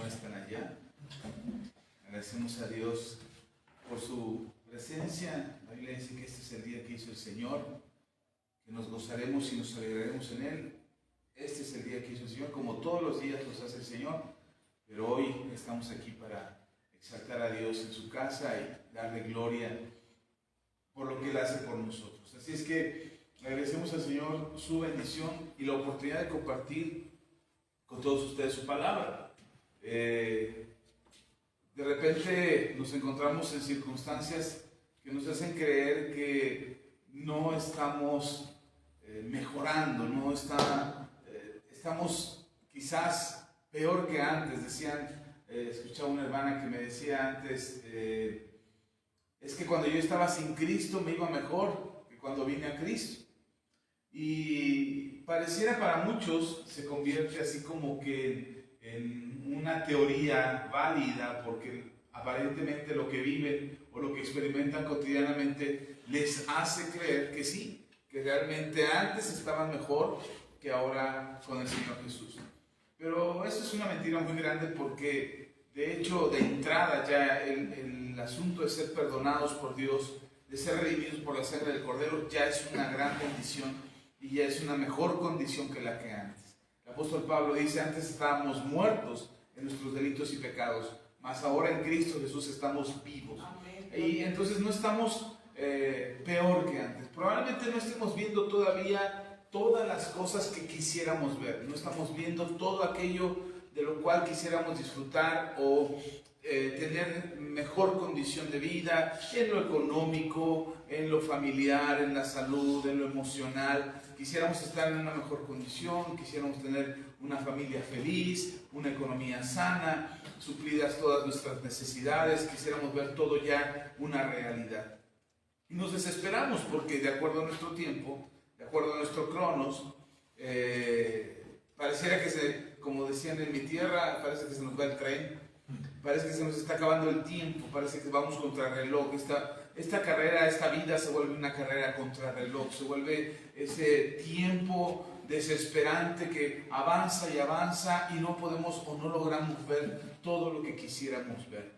no están allá. Agradecemos a Dios por su presencia. La Biblia dice que este es el día que hizo el Señor, que nos gozaremos y nos alegraremos en Él. Este es el día que hizo el Señor, como todos los días los hace el Señor, pero hoy estamos aquí para exaltar a Dios en su casa y darle gloria por lo que Él hace por nosotros. Así es que agradecemos al Señor su bendición y la oportunidad de compartir con todos ustedes su palabra. De repente nos encontramos en circunstancias que nos hacen creer que no estamos mejorando, estamos quizás peor que antes. Escuchaba una hermana que me decía antes, es que cuando yo estaba sin Cristo me iba mejor que cuando vine a Cristo. Y pareciera para muchos se convierte así como que en una teoría válida, porque aparentemente lo que viven o lo que experimentan cotidianamente les hace creer que sí, que realmente antes estaban mejor que ahora con el Señor Jesús. Pero eso es una mentira muy grande, porque de hecho de entrada ya el asunto de ser perdonados por Dios, de ser redimidos por la sangre del Cordero, ya es una gran bendición y ya es una mejor condición que la que antes. El apóstol Pablo dice: antes estábamos muertos en nuestros delitos y pecados, mas ahora en Cristo Jesús estamos vivos. Amén. Y entonces no estamos peor que antes. Probablemente no estemos viendo todavía todas las cosas que quisiéramos ver, no estamos viendo todo aquello de lo cual quisiéramos disfrutar o tener mejor condición de vida en lo económico, en lo familiar, en la salud, en lo emocional. Quisiéramos estar en una mejor condición, quisiéramos tener una familia feliz, una economía sana, suplidas todas nuestras necesidades, quisiéramos ver todo ya una realidad. Y nos desesperamos porque de acuerdo a nuestro tiempo, de acuerdo a nuestro cronos, pareciera que como decían en mi tierra, parece que se nos va el tren, parece que se nos está acabando el tiempo, parece que vamos contra reloj. Esta carrera, esta vida se vuelve una carrera contra reloj, se vuelve ese tiempo desesperante que avanza y avanza y no podemos o no logramos ver todo lo que quisiéramos ver.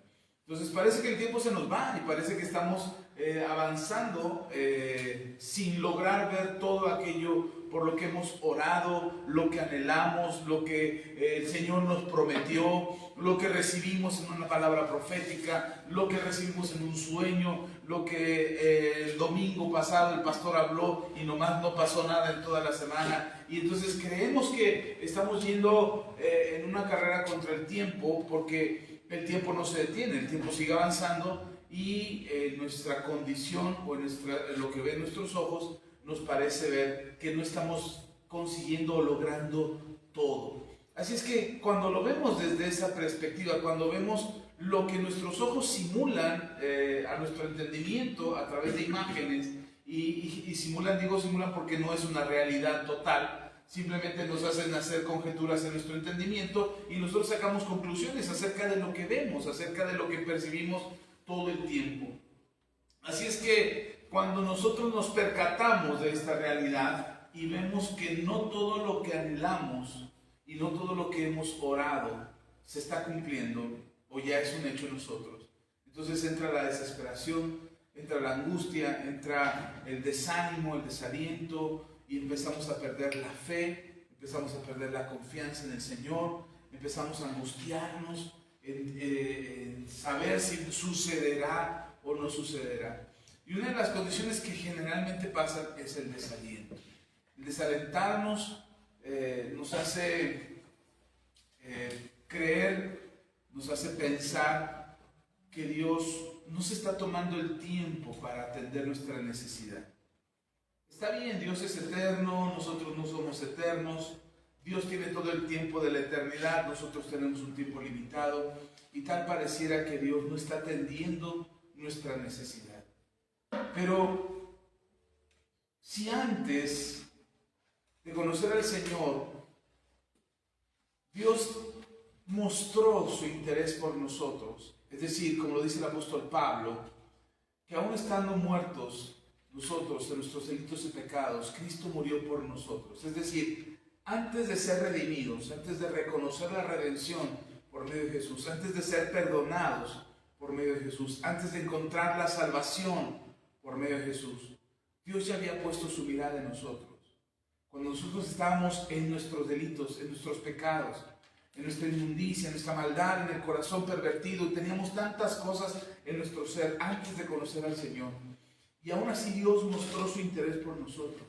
Entonces parece que el tiempo se nos va y parece que estamos avanzando sin lograr ver todo aquello por lo que hemos orado, lo que anhelamos, lo que el Señor nos prometió, lo que recibimos en una palabra profética, lo que recibimos en un sueño, lo que el domingo pasado el pastor habló y nomás no pasó nada en toda la semana. Y entonces creemos que estamos yendo en una carrera contra el tiempo, porque el tiempo no se detiene, el tiempo sigue avanzando y nuestra condición o lo que ven nuestros ojos nos parece ver que no estamos consiguiendo o logrando todo. Así es que cuando lo vemos desde esa perspectiva, cuando vemos lo que nuestros ojos simulan a nuestro entendimiento a través de imágenes, y simulan porque no es una realidad total, simplemente nos hacen hacer conjeturas en nuestro entendimiento y nosotros sacamos conclusiones acerca de lo que vemos, acerca de lo que percibimos todo el tiempo. Así es que cuando nosotros nos percatamos de esta realidad y vemos que no todo lo que anhelamos y no todo lo que hemos orado se está cumpliendo o ya es un hecho en nosotros, entonces entra la desesperación, entra la angustia, entra el desánimo, el desaliento, y empezamos a perder la fe, empezamos a perder la confianza en el Señor, empezamos a angustiarnos en saber si sucederá o no sucederá. Y una de las condiciones que generalmente pasan es el desaliento. El desalentarnos nos hace creer, nos hace pensar que Dios no se está tomando el tiempo para atender nuestra necesidad. Está bien, Dios es eterno, nosotros no somos eternos, Dios tiene todo el tiempo de la eternidad, nosotros tenemos un tiempo limitado, y tal pareciera que Dios no está atendiendo nuestra necesidad. Pero si antes de conocer al Señor, Dios mostró su interés por nosotros, es decir, como lo dice el apóstol Pablo, que aún estando muertos nosotros en nuestros delitos y pecados, Cristo murió por nosotros. Es decir, antes de ser redimidos, antes de reconocer la redención por por medio de Jesús, antes de ser perdonados por medio de Jesús, antes de encontrar la salvación por medio de Jesús, Dios ya había puesto su mirada en nosotros. Cuando nosotros estábamos en nuestros delitos, en nuestros pecados, en nuestra inmundicia, en nuestra maldad, en el corazón pervertido, y teníamos tantas cosas en nuestro ser antes de conocer al Señor. Y aún así Dios mostró su interés por nosotros.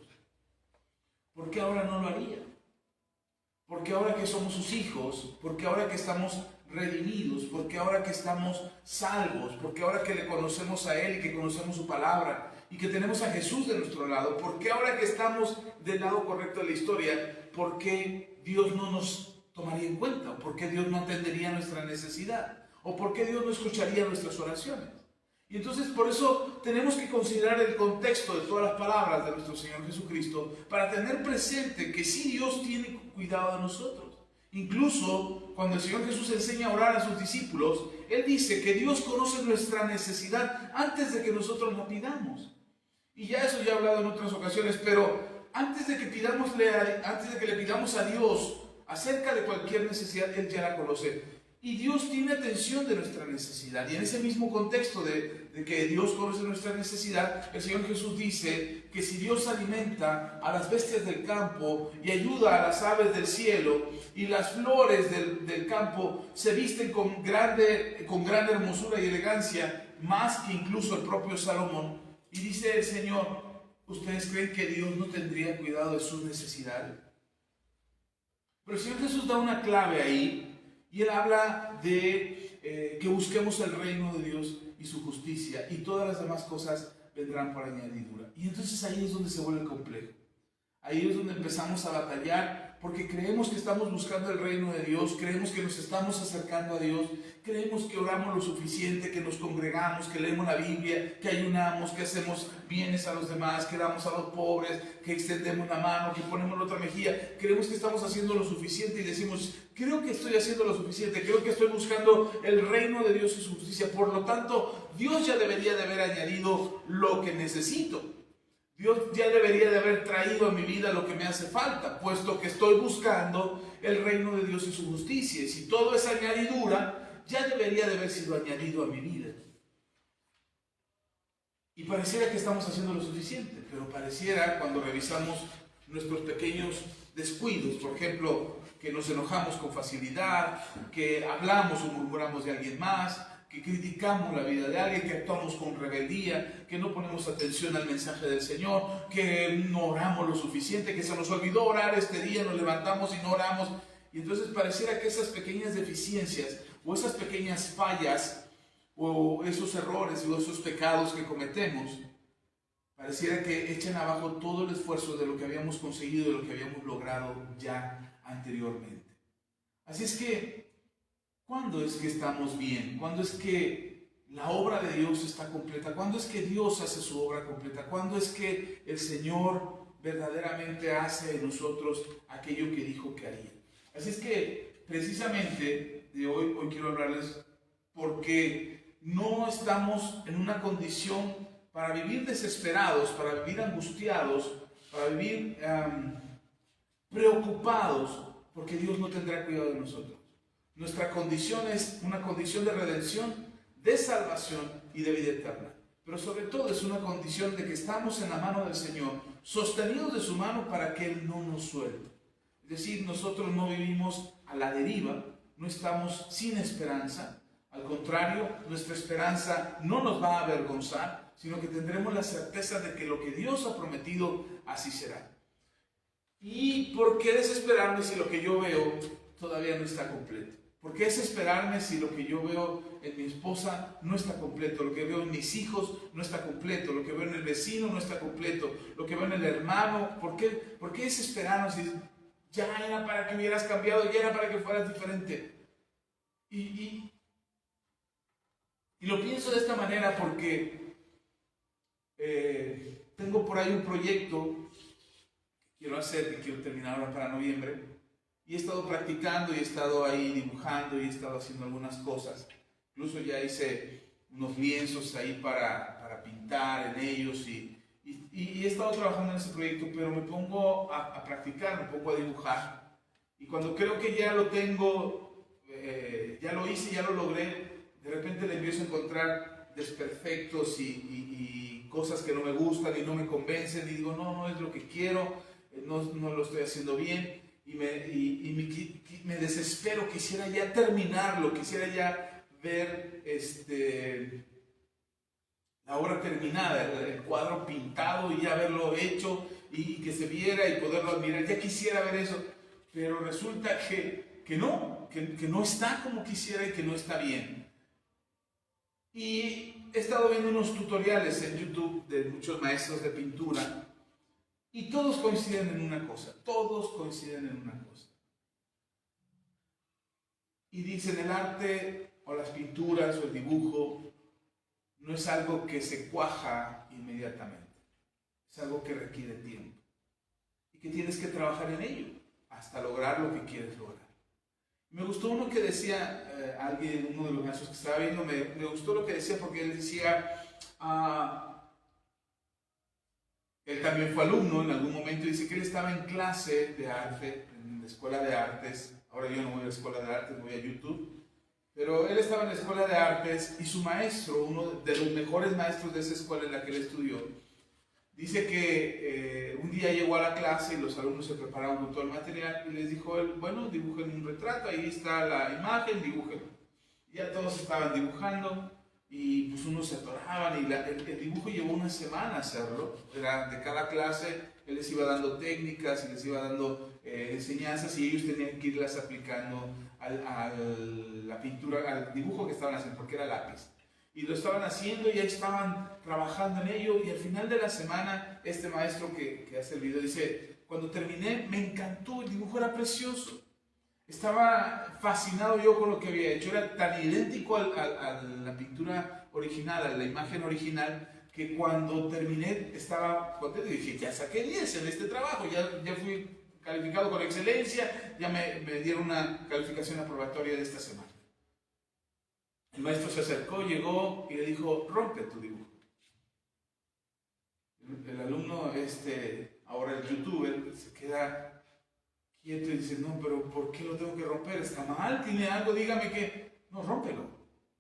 ¿Por qué ahora no lo haría? Porque ahora que somos sus hijos, porque ahora que estamos redimidos, porque ahora que estamos salvos, porque ahora que le conocemos a Él y que conocemos su palabra y que tenemos a Jesús de nuestro lado, porque ahora que estamos del lado correcto de la historia, ¿por qué Dios no nos tomaría en cuenta? ¿Por qué Dios no atendería nuestra necesidad? ¿O por qué Dios no escucharía nuestras oraciones? Y entonces por eso tenemos que considerar el contexto de todas las palabras de nuestro Señor Jesucristo para tener presente que sí Dios tiene cuidado de nosotros. Incluso cuando el Señor Jesús enseña a orar a sus discípulos, Él dice que Dios conoce nuestra necesidad antes de que nosotros la pidamos. Y ya eso ya he hablado en otras ocasiones, pero antes de que le pidamos a Dios acerca de cualquier necesidad, Él ya la conoce. Y Dios tiene atención de nuestra necesidad. Y en ese mismo contexto de que Dios conoce nuestra necesidad, el Señor Jesús dice que si Dios alimenta a las bestias del campo y ayuda a las aves del cielo, y las flores del campo se visten con gran hermosura y elegancia, más que incluso el propio Salomón, y dice el Señor, ¿ustedes creen que Dios no tendría cuidado de sus necesidades? Pero el Señor Jesús da una clave ahí. Y Él habla de que busquemos el reino de Dios y su justicia, y todas las demás cosas vendrán por añadidura. Y entonces ahí es donde se vuelve complejo. Ahí es donde empezamos a batallar, porque creemos que estamos buscando el reino de Dios, creemos que nos estamos acercando a Dios, creemos que oramos lo suficiente, que nos congregamos, que leemos la Biblia, que ayunamos, que hacemos bienes a los demás, que damos a los pobres, que extendemos la mano, que ponemos la otra mejilla. Creemos que estamos haciendo lo suficiente y decimos, creo que estoy haciendo lo suficiente, creo que estoy buscando el reino de Dios y su justicia. Por lo tanto, Dios ya debería de haber añadido lo que necesito. Dios ya debería de haber traído a mi vida lo que me hace falta, puesto que estoy buscando el reino de Dios y su justicia. Y si todo es añadidura, ya debería de haber sido añadido a mi vida. Y pareciera que estamos haciendo lo suficiente, pero pareciera cuando revisamos nuestros pequeños descuidos, por ejemplo, que nos enojamos con facilidad, que hablamos o murmuramos de alguien más, que criticamos la vida de alguien, que actuamos con rebeldía, que no ponemos atención al mensaje del Señor, que no oramos lo suficiente, que se nos olvidó orar este día, nos levantamos y no oramos. Y entonces pareciera que esas pequeñas deficiencias o esas pequeñas fallas o esos errores o esos pecados que cometemos, pareciera que echan abajo todo el esfuerzo de lo que habíamos conseguido, de lo que habíamos logrado ya anteriormente. Así es que, ¿cuándo es que estamos bien? ¿Cuándo es que la obra de Dios está completa? ¿Cuándo es que Dios hace su obra completa? ¿Cuándo es que el Señor verdaderamente hace en nosotros aquello que dijo que haría? Así es que precisamente de hoy quiero hablarles porque no estamos en una condición para vivir desesperados, para vivir angustiados, para vivir preocupados, porque Dios no tendrá cuidado de nosotros. Nuestra condición es una condición de redención, de salvación y de vida eterna. Pero sobre todo es una condición de que estamos en la mano del Señor, sostenidos de su mano para que Él no nos suelte. Es decir, nosotros no vivimos a la deriva, no estamos sin esperanza. Al contrario, nuestra esperanza no nos va a avergonzar, sino que tendremos la certeza de que lo que Dios ha prometido, así será. ¿Y por qué desesperarme si lo que yo veo todavía no está completo? ¿Por qué desesperarme si lo que yo veo en mi esposa no está completo? Lo que veo en mis hijos no está completo. Lo que veo en el vecino no está completo. Lo que veo en el hermano. ¿Por qué desesperarnos si ya era para que hubieras cambiado, ya era para que fueras diferente? Y lo pienso de esta manera porque tengo por ahí un proyecto que quiero hacer, que quiero terminar ahora para noviembre. Y he estado practicando y he estado ahí dibujando y he estado haciendo algunas cosas. Incluso ya hice unos lienzos ahí para pintar en ellos y he estado trabajando en ese proyecto, pero me pongo a practicar, me pongo a dibujar. Y cuando creo que ya lo tengo ya lo hice, ya lo logré, de repente le empiezo a encontrar desperfectos y cosas que no me gustan y no me convencen y digo, no, no es lo que quiero, no lo estoy haciendo bien y me desespero, quisiera ya terminarlo, quisiera ya ver la obra terminada, el cuadro pintado y ya haberlo hecho y que se viera y poderlo admirar, ya quisiera ver eso, pero resulta que no está como quisiera y que no está bien. Y he estado viendo unos tutoriales en YouTube de muchos maestros de pintura y todos coinciden en una cosa, Y dicen, el arte o las pinturas o el dibujo no es algo que se cuaja inmediatamente, es algo que requiere tiempo y que tienes que trabajar en ello hasta lograr lo que quieres lograr. Me gustó uno que decía, uno de los maestros que estaba viendo, me gustó lo que decía porque él decía, él también fue alumno en algún momento, dice que él estaba en clase de arte, en la escuela de artes, ahora yo no voy a la escuela de artes, voy a YouTube, pero él estaba en la escuela de artes y su maestro, uno de los mejores maestros de esa escuela en la que él estudió, dice que un día llegó a la clase y los alumnos se prepararon con todo el material y les dijo él, bueno, dibujen un retrato, ahí está la imagen, dibujen. Y ya todos estaban dibujando y pues unos se atoraban y el dibujo llevó una semana hacerlo, era de cada clase, él les iba dando técnicas y les iba dando enseñanzas y ellos tenían que irlas aplicando a la pintura, al dibujo que estaban haciendo, porque era lápiz. Y lo estaban haciendo y ya estaban trabajando en ello y al final de la semana este maestro que hace el video dice, cuando terminé me encantó, el dibujo era precioso, estaba fascinado yo con lo que había hecho, era tan idéntico a la pintura original, a la imagen original, que cuando terminé estaba contento y dije, ya saqué 10 en este trabajo, ya fui calificado con excelencia, ya me dieron una calificación aprobatoria de esta semana. El maestro se acercó, llegó y le dijo, rompe tu dibujo. El alumno, ahora el youtuber, se queda quieto y dice, no, pero ¿por qué lo tengo que romper? ¿Está mal? ¿Tiene algo? Dígame que... No, rómpelo.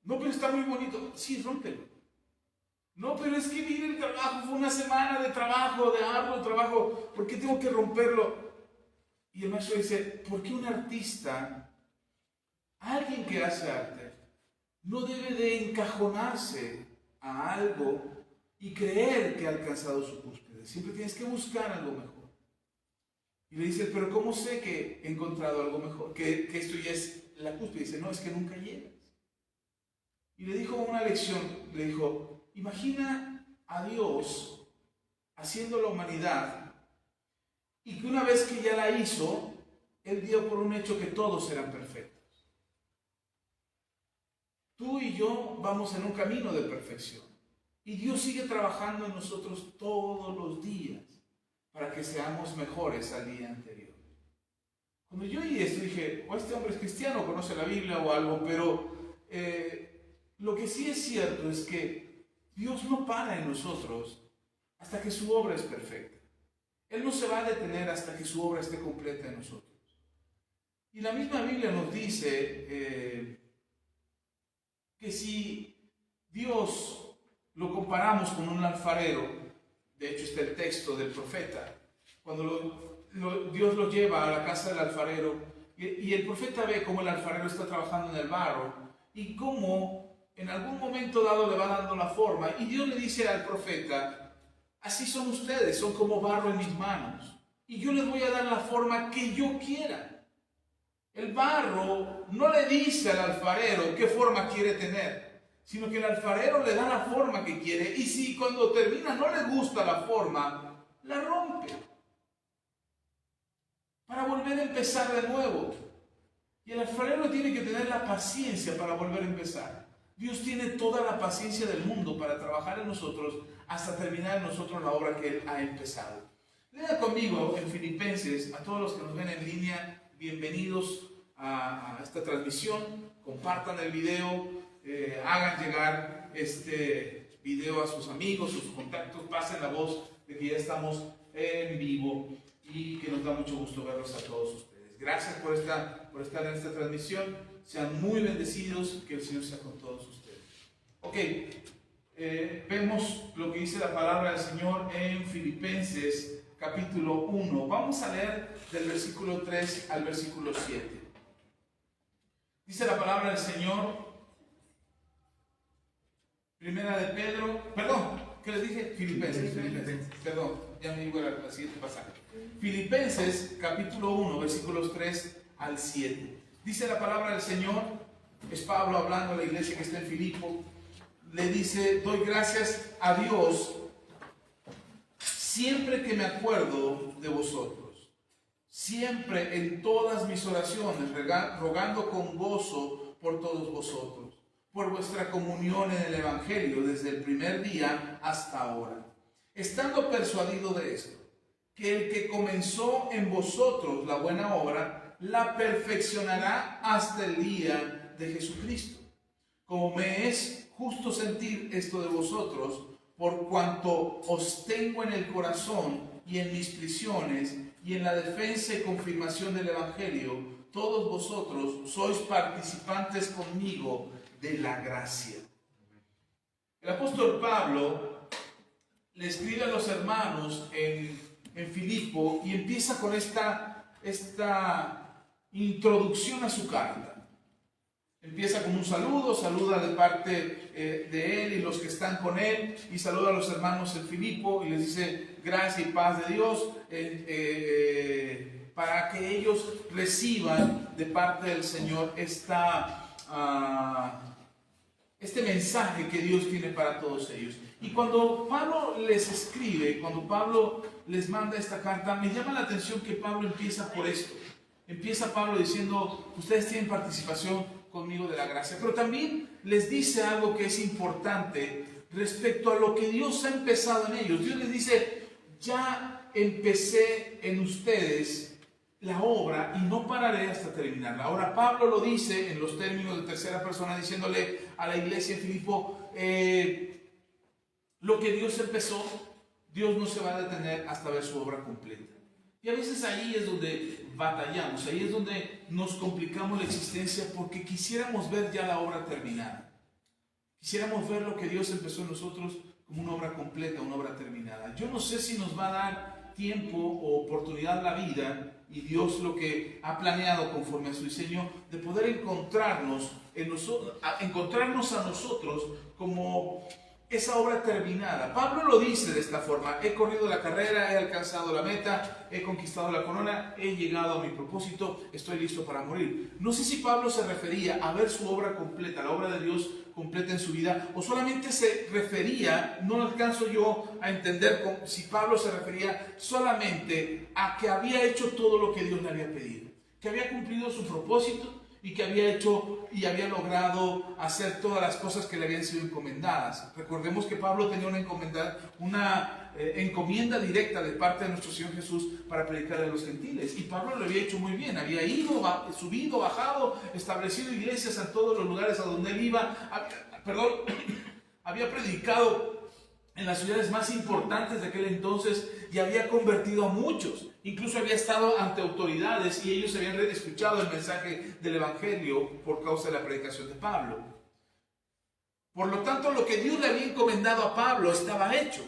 No, pero está muy bonito. Sí, rómpelo. No, pero es que mire el trabajo, fue una semana de trabajo, de arduo trabajo, ¿por qué tengo que romperlo? Y el maestro dice, ¿por qué un artista, alguien que hace arte, no debe de encajonarse a algo y creer que ha alcanzado su cúspide? Siempre tienes que buscar algo mejor. Y le dice, pero ¿cómo sé que he encontrado algo mejor? Que esto ya es la cúspide. Dice, no, es que nunca llegas. Y le dijo una lección, le dijo, imagina a Dios haciendo la humanidad y que una vez que ya la hizo, Él dio por un hecho que todos eran perfectos. Tú y yo vamos en un camino de perfección. Y Dios sigue trabajando en nosotros todos los días para que seamos mejores al día anterior. Cuando yo oí esto dije, o este hombre es cristiano, conoce la Biblia o algo, pero lo que sí es cierto es que Dios no para en nosotros hasta que su obra es perfecta. Él no se va a detener hasta que su obra esté completa en nosotros. Y la misma Biblia nos dice que si Dios lo comparamos con un alfarero, de hecho está el texto del profeta, cuando Dios lo lleva a la casa del alfarero y el profeta ve cómo el alfarero está trabajando en el barro y cómo en algún momento dado le va dando la forma y Dios le dice al profeta, así son ustedes, son como barro en mis manos y yo les voy a dar la forma que yo quiera. El barro no le dice al alfarero qué forma quiere tener, sino que el alfarero le da la forma que quiere y si cuando termina no le gusta la forma, la rompe para volver a empezar de nuevo. Y el alfarero tiene que tener la paciencia para volver a empezar. Dios tiene toda la paciencia del mundo para trabajar en nosotros hasta terminar en nosotros la obra que Él ha empezado. Lea conmigo en Filipenses, a todos los que nos ven en línea, bienvenidos a esta transmisión, compartan el video, hagan llegar este video a sus amigos, sus contactos, pasen la voz de que ya estamos en vivo y que nos da mucho gusto verlos a todos ustedes. Gracias por estar en esta transmisión. sean muy bendecidos, que el Señor sea con todos ustedes. Ok, vemos lo que dice la palabra del Señor en Filipenses capítulo 1. Vamos a leer del versículo 3 al versículo 7. Dice la palabra del Señor, primera de Pedro, perdón, ¿qué les dije? Filipenses, perdón, ya me digo la siguiente pasaje. Filipenses capítulo 1, versículos 3 al 7. Dice la palabra del Señor, es Pablo hablando a la iglesia que está en Filipo, le dice: doy gracias a Dios siempre que me acuerdo de vosotros, siempre en todas mis oraciones, rogando con gozo por todos vosotros, por vuestra comunión en el Evangelio desde el primer día hasta ahora, estando persuadido de esto, que el que comenzó en vosotros la buena obra, la perfeccionará hasta el día de Jesucristo. Como me es justo sentir esto de vosotros, por cuanto os tengo en el corazón y en mis prisiones y en la defensa y confirmación del Evangelio, todos vosotros sois participantes conmigo de la gracia. El apóstol Pablo le escribe a los hermanos en Filipo y empieza con esta introducción a su carta. Empieza con un saludo, saluda de parte de él y los que están con él, y saluda a los hermanos en Filipo y les dice gracia y paz de Dios, para que ellos reciban de parte del Señor este mensaje que Dios tiene para todos ellos. Y cuando Pablo les escribe, cuando Pablo les manda esta carta, me llama la atención que Pablo empieza por esto. Empieza Pablo diciendo: ustedes tienen participación conmigo de la gracia, pero también les dice algo que es importante respecto a lo que Dios ha empezado en ellos. Dios les dice: ya empecé en ustedes la obra y no pararé hasta terminarla. Ahora Pablo lo dice en los términos de tercera persona, diciéndole a la iglesia en Filipo: lo que Dios empezó, Dios no se va a detener hasta ver su obra completa. Y a veces ahí es donde batallamos, ahí es donde nos complicamos la existencia, porque quisiéramos ver ya la obra terminada. Quisiéramos ver lo que Dios empezó en nosotros como una obra completa, una obra terminada. Yo no sé si nos va a dar tiempo o oportunidad la vida y Dios lo que ha planeado conforme a su diseño, de poder encontrarnos a nosotros como esa obra terminada. Pablo lo dice de esta forma: he corrido la carrera, he alcanzado la meta, he conquistado la corona, he llegado a mi propósito, estoy listo para morir. No sé si Pablo se refería a ver su obra completa, la obra de Dios completa en su vida, o solamente se refería, no alcanzo yo a entender si Pablo se refería solamente a que había hecho todo lo que Dios le había pedido, que había cumplido su propósito y que había hecho y había logrado hacer todas las cosas que le habían sido encomendadas. Recordemos que Pablo tenía una encomienda directa de parte de nuestro Señor Jesús para predicar a los gentiles, y Pablo lo había hecho muy bien. Había ido, subido, bajado, establecido iglesias en todos los lugares a donde él iba. Había predicado en las ciudades más importantes de aquel entonces y había convertido a muchos. Incluso había estado ante autoridades y ellos habían escuchado el mensaje del Evangelio por causa de la predicación de Pablo. Por lo tanto, lo que Dios le había encomendado a Pablo estaba hecho.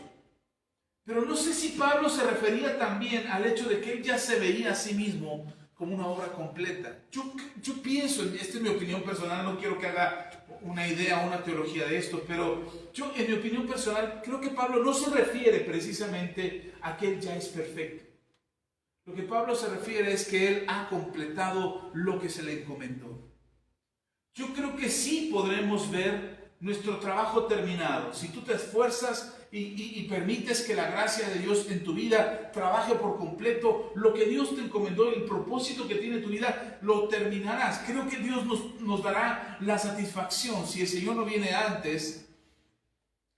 Pero no sé si Pablo se refería también al hecho de que él ya se veía a sí mismo como una obra completa. Yo pienso, esta es mi opinión personal, no quiero que haga una idea o una teología de esto, pero yo, en mi opinión personal, creo que Pablo no se refiere precisamente a que él ya es perfecto. Lo que Pablo se refiere es que él ha completado lo que se le encomendó. Yo creo que sí podremos ver nuestro trabajo terminado. Si tú te esfuerzas y permites que la gracia de Dios en tu vida trabaje por completo, lo que Dios te encomendó, el propósito que tiene tu vida, lo terminarás. Creo que Dios nos dará la satisfacción. Si el Señor no viene antes,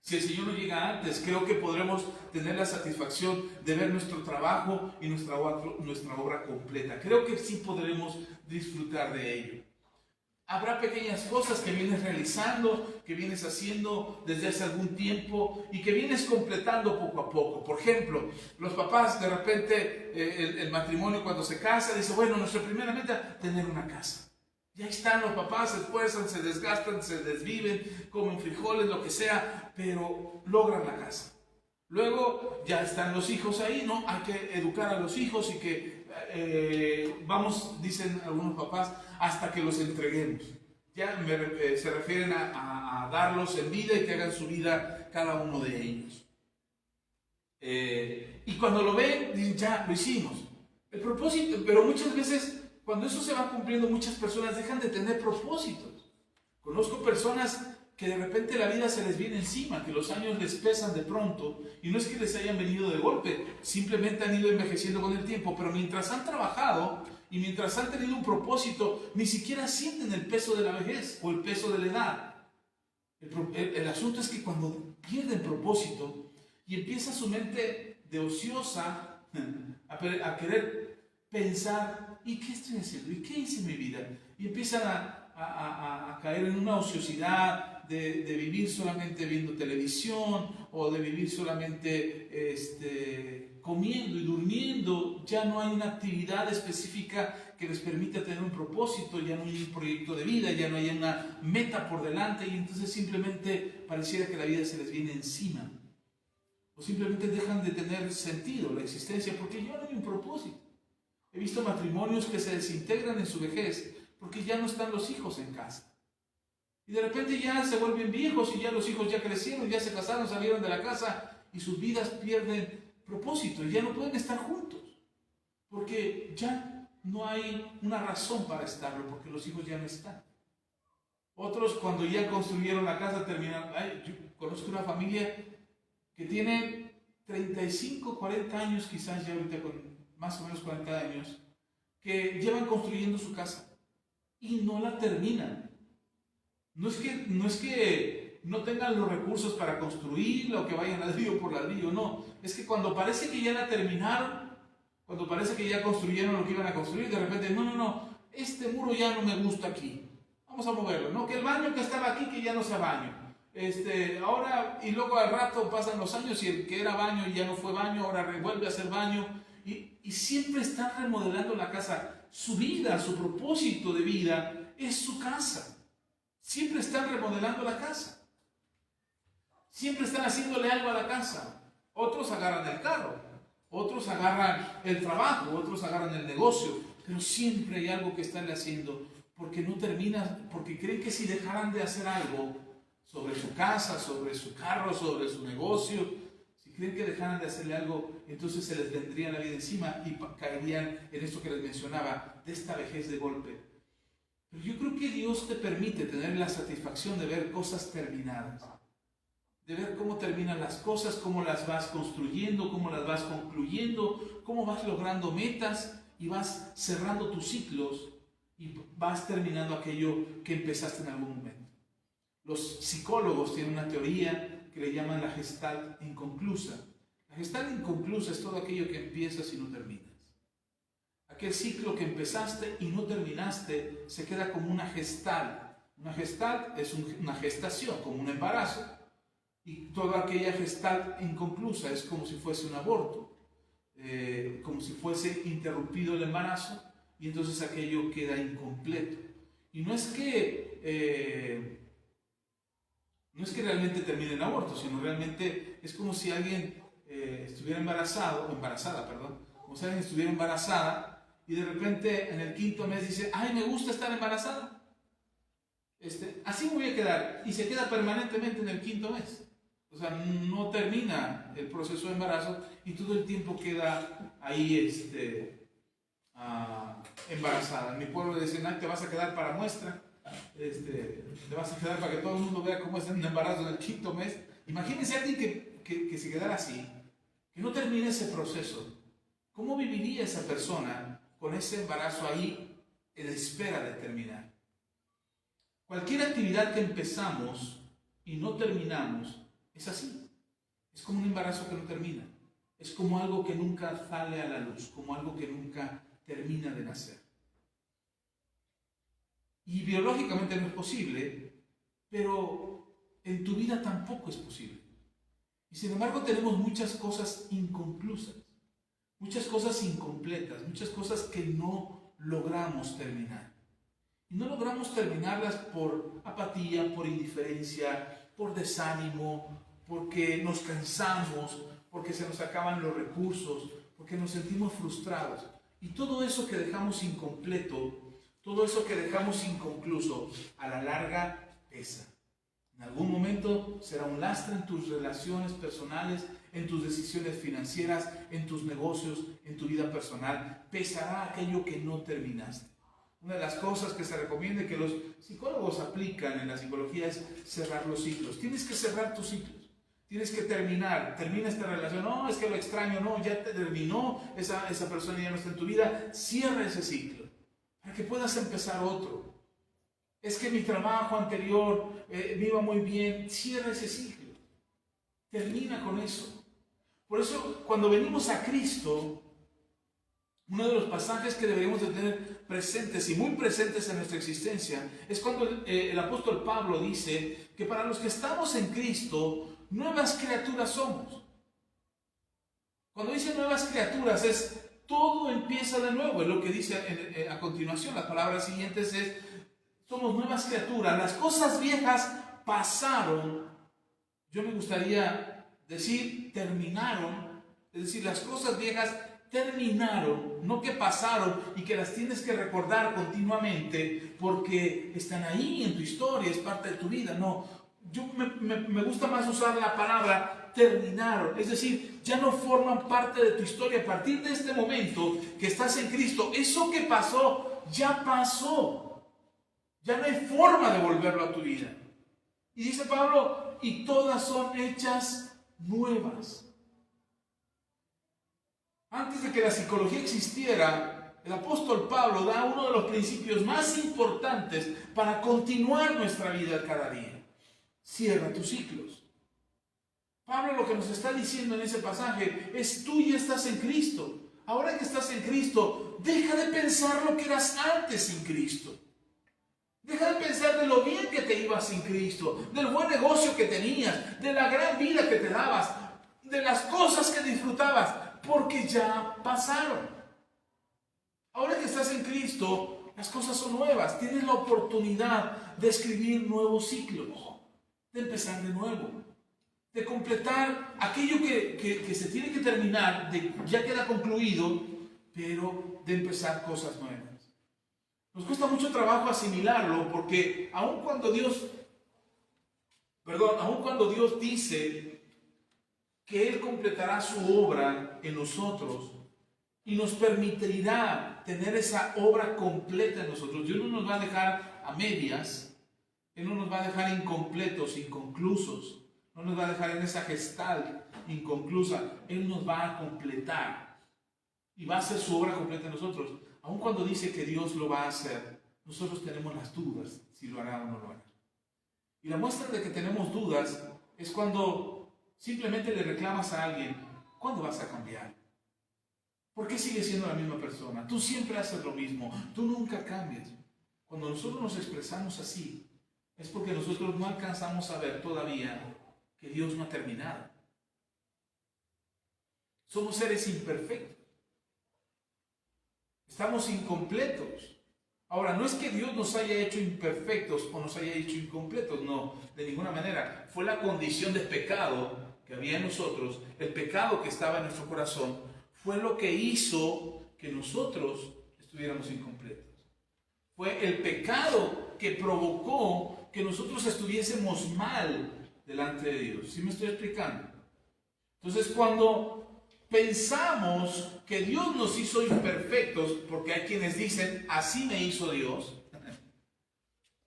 si el Señor no llega antes, creo que podremos tener la satisfacción de ver nuestro trabajo y nuestra obra completa. Creo que sí podremos disfrutar de ello. Habrá pequeñas cosas que vienes realizando, que vienes haciendo desde hace algún tiempo y que vienes completando poco a poco. Por ejemplo, los papás de repente, el matrimonio cuando se casa, dice: bueno, nuestra primera meta, tener una casa. Y ahí están los papás, se esfuerzan, se desgastan, se desviven, comen frijoles, lo que sea, pero logran la casa. Luego ya están los hijos ahí, ¿no? Hay que educar a los hijos y que vamos, dicen algunos papás, hasta que los entreguemos. Ya se refieren a darlos en vida y que hagan su vida cada uno de ellos. Y cuando lo ven, dicen, ya, lo hicimos. El propósito, pero muchas veces, cuando eso se va cumpliendo, muchas personas dejan de tener propósitos. Conozco personas que de repente la vida se les viene encima, que los años les pesan de pronto, y no es que les hayan venido de golpe, simplemente han ido envejeciendo con el tiempo, pero mientras han trabajado y mientras han tenido un propósito, ni siquiera sienten el peso de la vejez o el peso de la edad. El asunto es que cuando pierden propósito y empieza su mente de ociosa a querer pensar, ¿y qué estoy haciendo? ¿Y qué hice en mi vida? Y empiezan a caer en una ociosidad de vivir solamente viendo televisión o de vivir solamente comiendo y durmiendo. Ya no hay una actividad específica que les permita tener un propósito, ya no hay un proyecto de vida, ya no hay una meta por delante, y entonces simplemente pareciera que la vida se les viene encima. O simplemente dejan de tener sentido la existencia porque ya no hay un propósito. He visto matrimonios que se desintegran en su vejez porque ya no están los hijos en casa. Y de repente ya se vuelven viejos y ya los hijos ya crecieron, ya se casaron, salieron de la casa y sus vidas pierden propósito y ya no pueden estar juntos. Porque ya no hay una razón para estarlo, porque los hijos ya no están. Otros cuando ya construyeron la casa terminaron. Yo conozco una familia que tiene 35, 40 años, quizás ya ahorita con más o menos 40 años, que llevan construyendo su casa y no la terminan. No es que no tengan los recursos para construirla o que vayan ladrillo por ladrillo, no. Es que cuando parece que ya la terminaron, cuando parece que ya construyeron lo que iban a construir, de repente, no, este muro ya no me gusta aquí. Vamos a moverlo, ¿no? Que el baño que estaba aquí, que ya no sea baño. Ahora, y luego al rato pasan los años y el que era baño ya no fue baño, ahora vuelve a ser baño. Y siempre están remodelando la casa. Su vida, su propósito de vida es su casa. Siempre están remodelando la casa. Siempre están haciéndole algo a la casa. Otros agarran el carro, otros agarran el trabajo, otros agarran el negocio, pero siempre hay algo que están haciendo porque no terminan, porque creen que si dejaran de hacer algo sobre su casa, sobre su carro, sobre su negocio, si creen que dejaran de hacerle algo, entonces se les vendría la vida encima y caerían en esto que les mencionaba, de esta vejez de golpe. Pero yo creo que Dios te permite tener la satisfacción de ver cosas terminadas, de ver cómo terminan las cosas, cómo las vas construyendo, cómo las vas concluyendo, cómo vas logrando metas y vas cerrando tus ciclos y vas terminando aquello que empezaste en algún momento. Los psicólogos tienen una teoría que le llaman la gestalt inconclusa. La gestalt inconclusa es todo aquello que empiezas y no terminas. Aquel ciclo que empezaste y no terminaste se queda como una gestalt. Una gestalt es una gestación, como un embarazo. Y toda aquella gestalt inconclusa es como si fuese un aborto, como si fuese interrumpido el embarazo y entonces aquello queda incompleto. Y no es que realmente termine en aborto, sino realmente es como si alguien estuviera embarazada, como si alguien estuviera embarazada y de repente en el 5.º mes dice, ay, me gusta estar embarazada, así me voy a quedar, y se queda permanentemente en el 5.º mes. O sea, no termina el proceso de embarazo y todo el tiempo queda ahí embarazada. En mi pueblo decían, ay, te vas a quedar para muestra, te vas a quedar para que todo el mundo vea cómo es un embarazo en el 5.º mes. Imagínense a alguien que se quedara así, que no termine ese proceso. ¿Cómo viviría esa persona con ese embarazo ahí en espera de terminar? Cualquier actividad que empezamos y no terminamos es así. Es como un embarazo que no termina. Es como algo que nunca sale a la luz, como algo que nunca termina de nacer. Y biológicamente no es posible, pero en tu vida tampoco es posible. Y sin embargo tenemos muchas cosas inconclusas, muchas cosas incompletas, muchas cosas que no logramos terminar. Y no logramos terminarlas por apatía, por indiferencia, por desánimo, porque nos cansamos, porque se nos acaban los recursos, porque nos sentimos frustrados. Y todo eso que dejamos incompleto, todo eso que dejamos inconcluso, a la larga pesa. En algún momento será un lastre en tus relaciones personales, en tus decisiones financieras, en tus negocios, en tu vida personal. Pesará aquello que no terminaste. Una de las cosas que se recomienda que los psicólogos aplican en la psicología es cerrar los ciclos. Tienes que cerrar tus ciclos. Tienes que termina esta relación. No, es que lo extraño, no, ya te terminó, esa persona ya no está en tu vida. Cierra ese ciclo para que puedas empezar otro. Es que mi trabajo anterior me iba muy bien. Cierra ese ciclo. Termina con eso. Por eso, cuando venimos a Cristo, uno de los pasajes que deberíamos de tener presentes y muy presentes en nuestra existencia es cuando el apóstol Pablo dice que para los que estamos en Cristo, nuevas criaturas somos. Cuando dice nuevas criaturas es todo empieza de nuevo. Es lo que dice a continuación. Las palabras siguientes es: somos nuevas criaturas. Las cosas viejas pasaron. Yo me gustaría decir terminaron. Es decir, las cosas viejas terminaron, no que pasaron y que las tienes que recordar continuamente porque están ahí en tu historia, es parte de tu vida. No, yo me gusta más usar la palabra terminaron, es decir, ya no forman parte de tu historia. A partir de este momento que estás en Cristo, eso que pasó, ya pasó. Ya no hay forma de volverlo a tu vida. Y dice Pablo, y todas son hechas nuevas. Antes de que la psicología existiera, el apóstol Pablo da uno de los principios más importantes para continuar nuestra vida cada día. Cierra tus ciclos. Pablo lo que nos está diciendo en ese pasaje es: tú ya estás en Cristo. Ahora que estás en Cristo, deja de pensar lo que eras antes sin Cristo. Deja de pensar de lo bien que te ibas sin Cristo, del buen negocio que tenías, de la gran vida que te dabas, de las cosas que disfrutabas, porque ya pasaron. Ahora que estás en Cristo, las cosas son nuevas. Tienes la oportunidad de escribir nuevos ciclos, de empezar de nuevo, de completar aquello que se tiene que terminar, ya queda concluido, pero de empezar cosas nuevas. Nos cuesta mucho trabajo asimilarlo porque aun cuando Dios dice que Él completará su obra en nosotros y nos permitirá tener esa obra completa en nosotros, Dios no nos va a dejar a medias, Él no nos va a dejar incompletos, inconclusos, no nos va a dejar en esa gestal inconclusa. Él nos va a completar y va a hacer su obra completa en nosotros. Aun cuando dice que Dios lo va a hacer, nosotros tenemos las dudas si lo hará o no lo hará. Y la muestra de que tenemos dudas es cuando simplemente le reclamas a alguien: ¿cuándo vas a cambiar? ¿Por qué sigues siendo la misma persona? Tú siempre haces lo mismo, tú nunca cambias. Cuando nosotros nos expresamos así, es porque nosotros no alcanzamos a ver todavía que Dios no ha terminado. Somos seres imperfectos. Estamos incompletos. Ahora, no es que Dios nos haya hecho imperfectos o nos haya hecho incompletos, no, de ninguna manera. Fue la condición de pecado que había en nosotros, el pecado que estaba en nuestro corazón, fue lo que hizo que nosotros estuviéramos incompletos. Fue el pecado que provocó que nosotros estuviésemos mal delante de Dios. ¿Sí me estoy explicando? Entonces, cuando pensamos que Dios nos hizo imperfectos, porque hay quienes dicen: así me hizo Dios,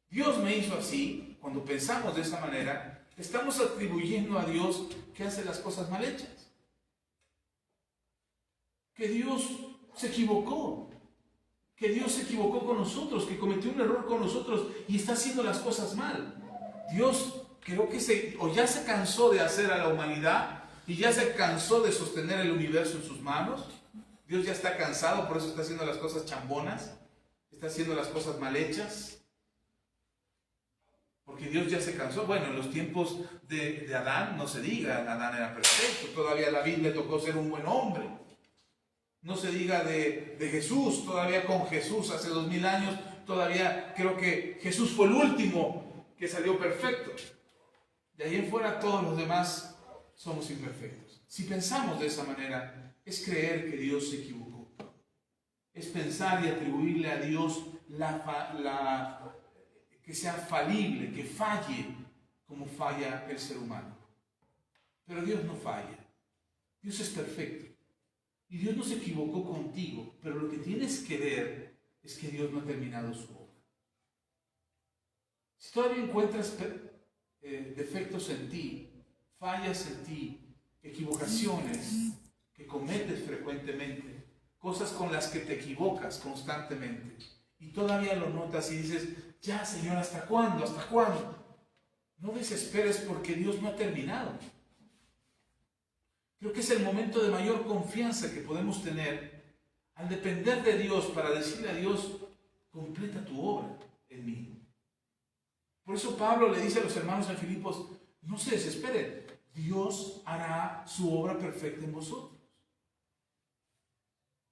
Dios me hizo así. Cuando pensamos de esa manera, estamos atribuyendo a Dios que hace las cosas mal hechas, que Dios se equivocó, con nosotros, que cometió un error con nosotros y está haciendo las cosas mal. Dios creo que ya se cansó de hacer a la humanidad y ya se cansó de sostener el universo en sus manos. Dios ya está cansado, por eso está haciendo las cosas chambonas, está haciendo las cosas mal hechas, porque Dios ya se cansó. Bueno, en los tiempos de Adán, no se diga, Adán era perfecto, todavía a David le tocó ser un buen hombre. No se diga de Jesús, todavía con Jesús hace 2000 años, todavía creo que Jesús fue el último que salió perfecto. De ahí en fuera todos los demás somos imperfectos. Si pensamos de esa manera, es creer que Dios se equivocó. Es pensar y atribuirle a Dios que sea falible, que falle como falla el ser humano. Pero Dios no falla. Dios es perfecto. Y Dios no se equivocó contigo, pero lo que tienes que ver es que Dios no ha terminado su obra. Si todavía encuentras defectos en ti, fallas en ti, equivocaciones que cometes frecuentemente, cosas con las que te equivocas constantemente, y todavía lo notas y dices, ya Señor, ¿hasta cuándo? ¿Hasta cuándo? No desesperes porque Dios no ha terminado. Creo que es el momento de mayor confianza que podemos tener al depender de Dios para decirle a Dios, completa tu obra en mí. Por eso Pablo le dice a los hermanos en Filipos, no se desesperen, Dios hará su obra perfecta en vosotros.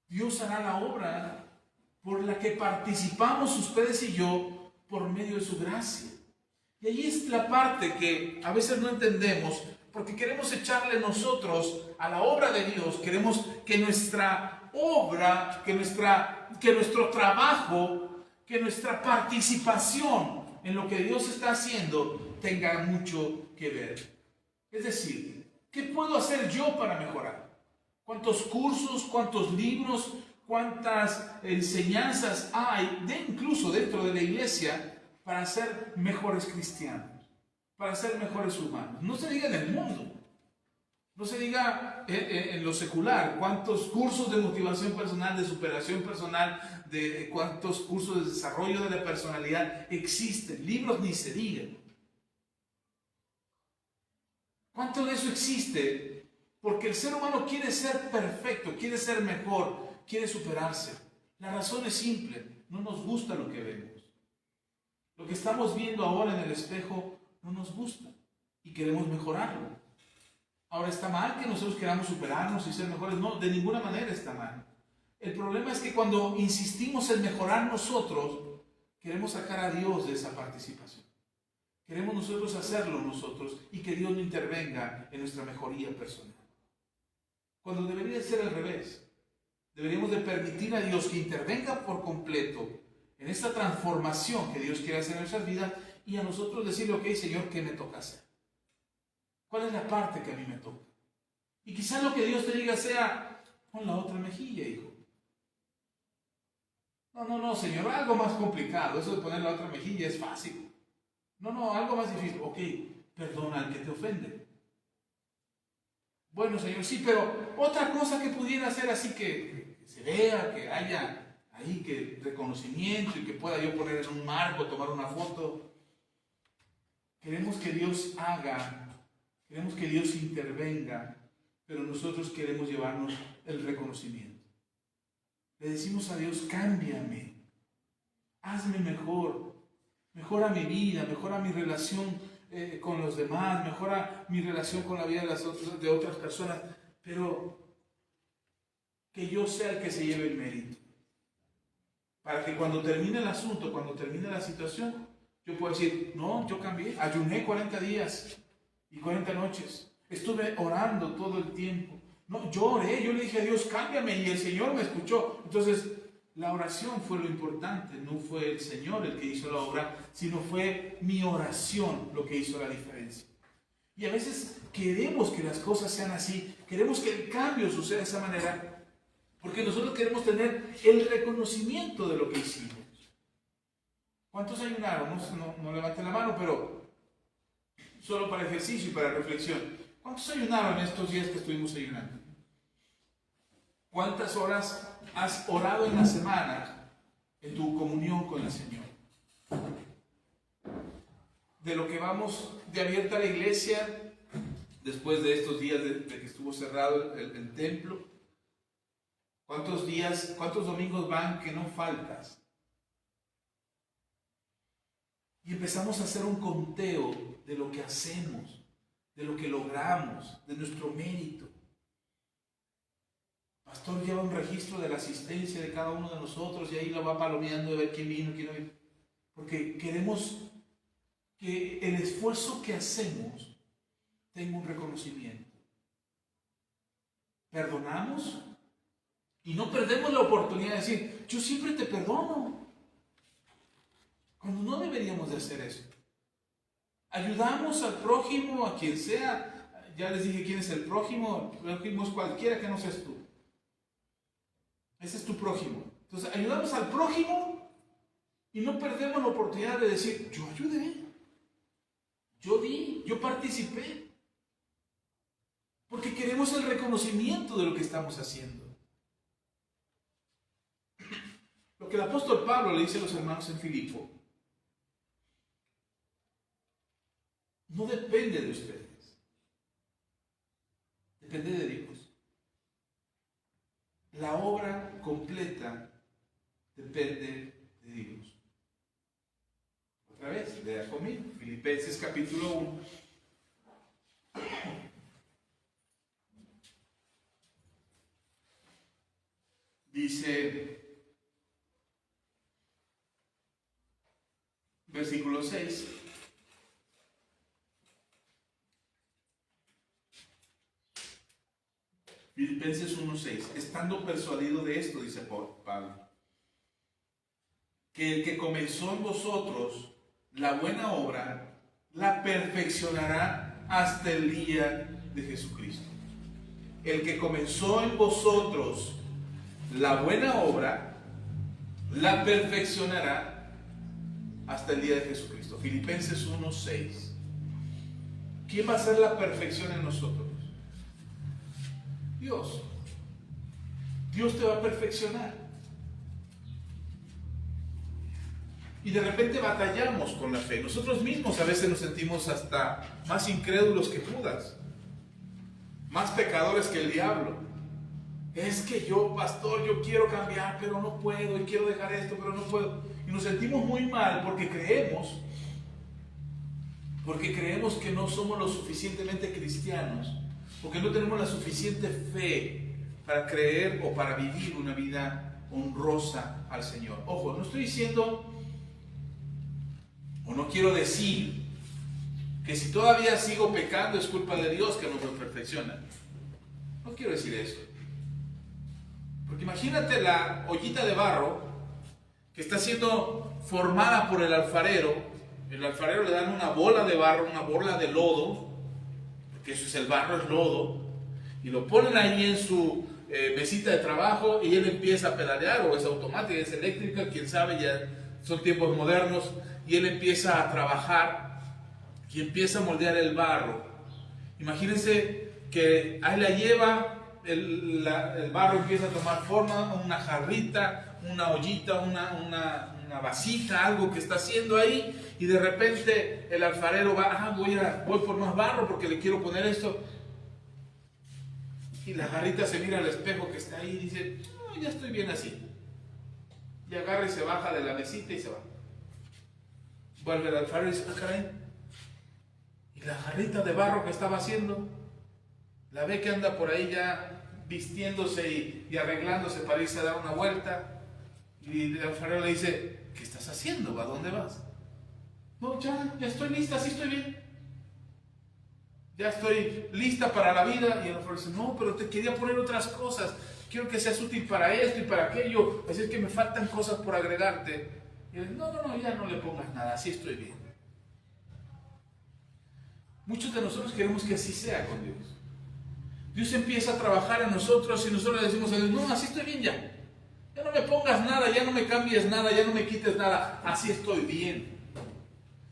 Dios hará la obra por la que participamos ustedes y yo por medio de su gracia. Y ahí es la parte que a veces no entendemos, porque queremos echarle nosotros a la obra de Dios, queremos que nuestra obra, que nuestro trabajo, que nuestra participación en lo que Dios está haciendo tenga mucho que ver. Es decir, ¿qué puedo hacer yo para mejorar? ¿Cuántos cursos, cuántos libros, cuántas enseñanzas hay, incluso dentro de la iglesia, para ser mejores cristianos, para ser mejores humanos? No se diga en el mundo, no se diga en lo secular, cuántos cursos de motivación personal, de superación personal, de cuántos cursos de desarrollo de la personalidad existen, libros ni se digan. ¿Cuánto de eso existe? Porque el ser humano quiere ser perfecto, quiere ser mejor, quiere superarse. La razón es simple, no nos gusta lo que vemos. Lo que estamos viendo ahora en el espejo no nos gusta y queremos mejorarlo. Ahora, ¿está mal que nosotros queramos superarnos y ser mejores? No, de ninguna manera está mal. El problema es que cuando insistimos en mejorar nosotros, queremos sacar a Dios de esa participación. Queremos nosotros hacerlo nosotros y que Dios no intervenga en nuestra mejoría personal. Cuando debería ser al revés. Deberíamos de permitir a Dios que intervenga por completo en esta transformación que Dios quiere hacer en nuestras vidas y a nosotros decirle, ok, Señor, ¿qué me toca hacer? ¿Cuál es la parte que a mí me toca? Y quizás lo que Dios te diga sea, pon la otra mejilla, hijo. No, Señor, algo más complicado. Eso de poner la otra mejilla es fácil. No, algo más difícil. Ok, perdona al que te ofende. Bueno, Señor, sí, pero otra cosa que pudiera hacer así que se vea, que haya ahí que reconocimiento y que pueda yo poner en un marco, tomar una foto. Queremos que Dios haga, queremos que Dios intervenga, pero nosotros queremos llevarnos el reconocimiento. Le decimos a Dios, cámbiame, hazme mejor, mejora mi vida, mejora mi relación con los demás, mejora mi relación con la vida de otras personas, pero que yo sea el que se lleve el mérito. Para que cuando termine el asunto, cuando termine la situación, yo pueda decir, no, yo cambié, ayuné 40 días y 40 noches, estuve orando todo el tiempo. No, yo oré, yo le dije a Dios, cámbiame, y el Señor me escuchó. Entonces, la oración fue lo importante, no fue el Señor el que hizo la obra, sino fue mi oración lo que hizo la diferencia. Y a veces queremos que las cosas sean así, queremos que el cambio suceda de esa manera, porque nosotros queremos tener el reconocimiento de lo que hicimos. ¿Cuántos ayunaron? No levanten la mano, pero solo para ejercicio y para reflexión. ¿Cuántos ayunaron estos días que estuvimos ayunando? ¿Cuántas horas has orado en la semana en tu comunión con el Señor? De lo que vamos de abierta la iglesia, después de estos días de que estuvo cerrado el templo, ¿cuántos días, cuántos domingos van que no faltas? Y empezamos a hacer un conteo de lo que hacemos, de lo que logramos, de nuestro mérito. pastor lleva un registro de la asistencia de cada uno de nosotros y ahí lo va palomeando de ver quién vino, quién no vino. Porque queremos que el esfuerzo que hacemos tenga un reconocimiento. Perdonamos y no perdemos la oportunidad de decir, yo siempre te perdono. Cuando no deberíamos de hacer eso. Ayudamos al prójimo, a quien sea. Ya les dije quién es el prójimo. El prójimo es cualquiera que no seas tú. Ese es tu prójimo. Entonces ayudamos al prójimo y no perdemos la oportunidad de decir, yo ayudé, yo di, yo participé. Porque queremos el reconocimiento de lo que estamos haciendo. Lo que el apóstol Pablo le dice a los hermanos en Filipo, no depende de ustedes, depende de Dios. La obra completa depende de Dios. Otra vez, lea conmigo, Filipenses capítulo 1. Dice, versículo 6. Filipenses 1:6. Estando persuadido de esto, dice Pablo, que el que comenzó en vosotros la buena obra, la perfeccionará hasta el día de Jesucristo. El que comenzó en vosotros la buena obra, la perfeccionará hasta el día de Jesucristo. Filipenses 1:6. ¿Quién va a hacer la perfección en nosotros? Dios. Dios te va a perfeccionar. Y de repente batallamos con la fe. Nosotros mismos a veces nos sentimos hasta más incrédulos que Judas, más pecadores que el diablo. Es que yo, pastor, yo quiero cambiar, pero no puedo, y quiero dejar esto, pero no puedo. Y nos sentimos muy mal porque creemos que no somos lo suficientemente cristianos, porque no tenemos la suficiente fe para creer o para vivir una vida honrosa al Señor. Ojo, no estoy diciendo, o no quiero decir, que si todavía sigo pecando es culpa de Dios que no me perfecciona. No quiero decir eso. Porque imagínate la ollita de barro que está siendo formada por el alfarero. El alfarero le dan una bola de barro, una bola de lodo, porque eso es el barro, es lodo, y lo ponen ahí en su mesita de trabajo y él empieza a pedalear, o es automática, es eléctrica, quién sabe, ya son tiempos modernos, y él empieza a trabajar y empieza a moldear el barro. Imagínense que ahí la lleva, el barro empieza a tomar forma, una jarrita, una ollita, una vasija, algo que está haciendo ahí, y de repente el alfarero va, voy por más barro porque le quiero poner esto, y la jarrita se mira al espejo que está ahí y dice, no, ya estoy bien así, y agarra y se baja de la mesita y se va. Vuelve el alfarero y dice, caray, y la jarrita de barro que estaba haciendo, la ve que anda por ahí ya vistiéndose y arreglándose para irse a dar una vuelta, y el alfarero le dice, ¿qué estás haciendo? ¿A dónde vas? No, ya estoy lista, así estoy bien. Ya estoy lista para la vida. Y el alfarero dice, no, pero te quería poner otras cosas. Quiero que seas útil para esto y para aquello. Así es que me faltan cosas por agregarte. Y él dice, no, ya no le pongas nada, así estoy bien. Muchos de nosotros queremos que así sea con Dios. Dios empieza a trabajar en nosotros y nosotros le decimos a Dios, no, así estoy bien ya. Ya no me pongas nada, ya no me cambies nada, ya no me quites nada, así estoy bien.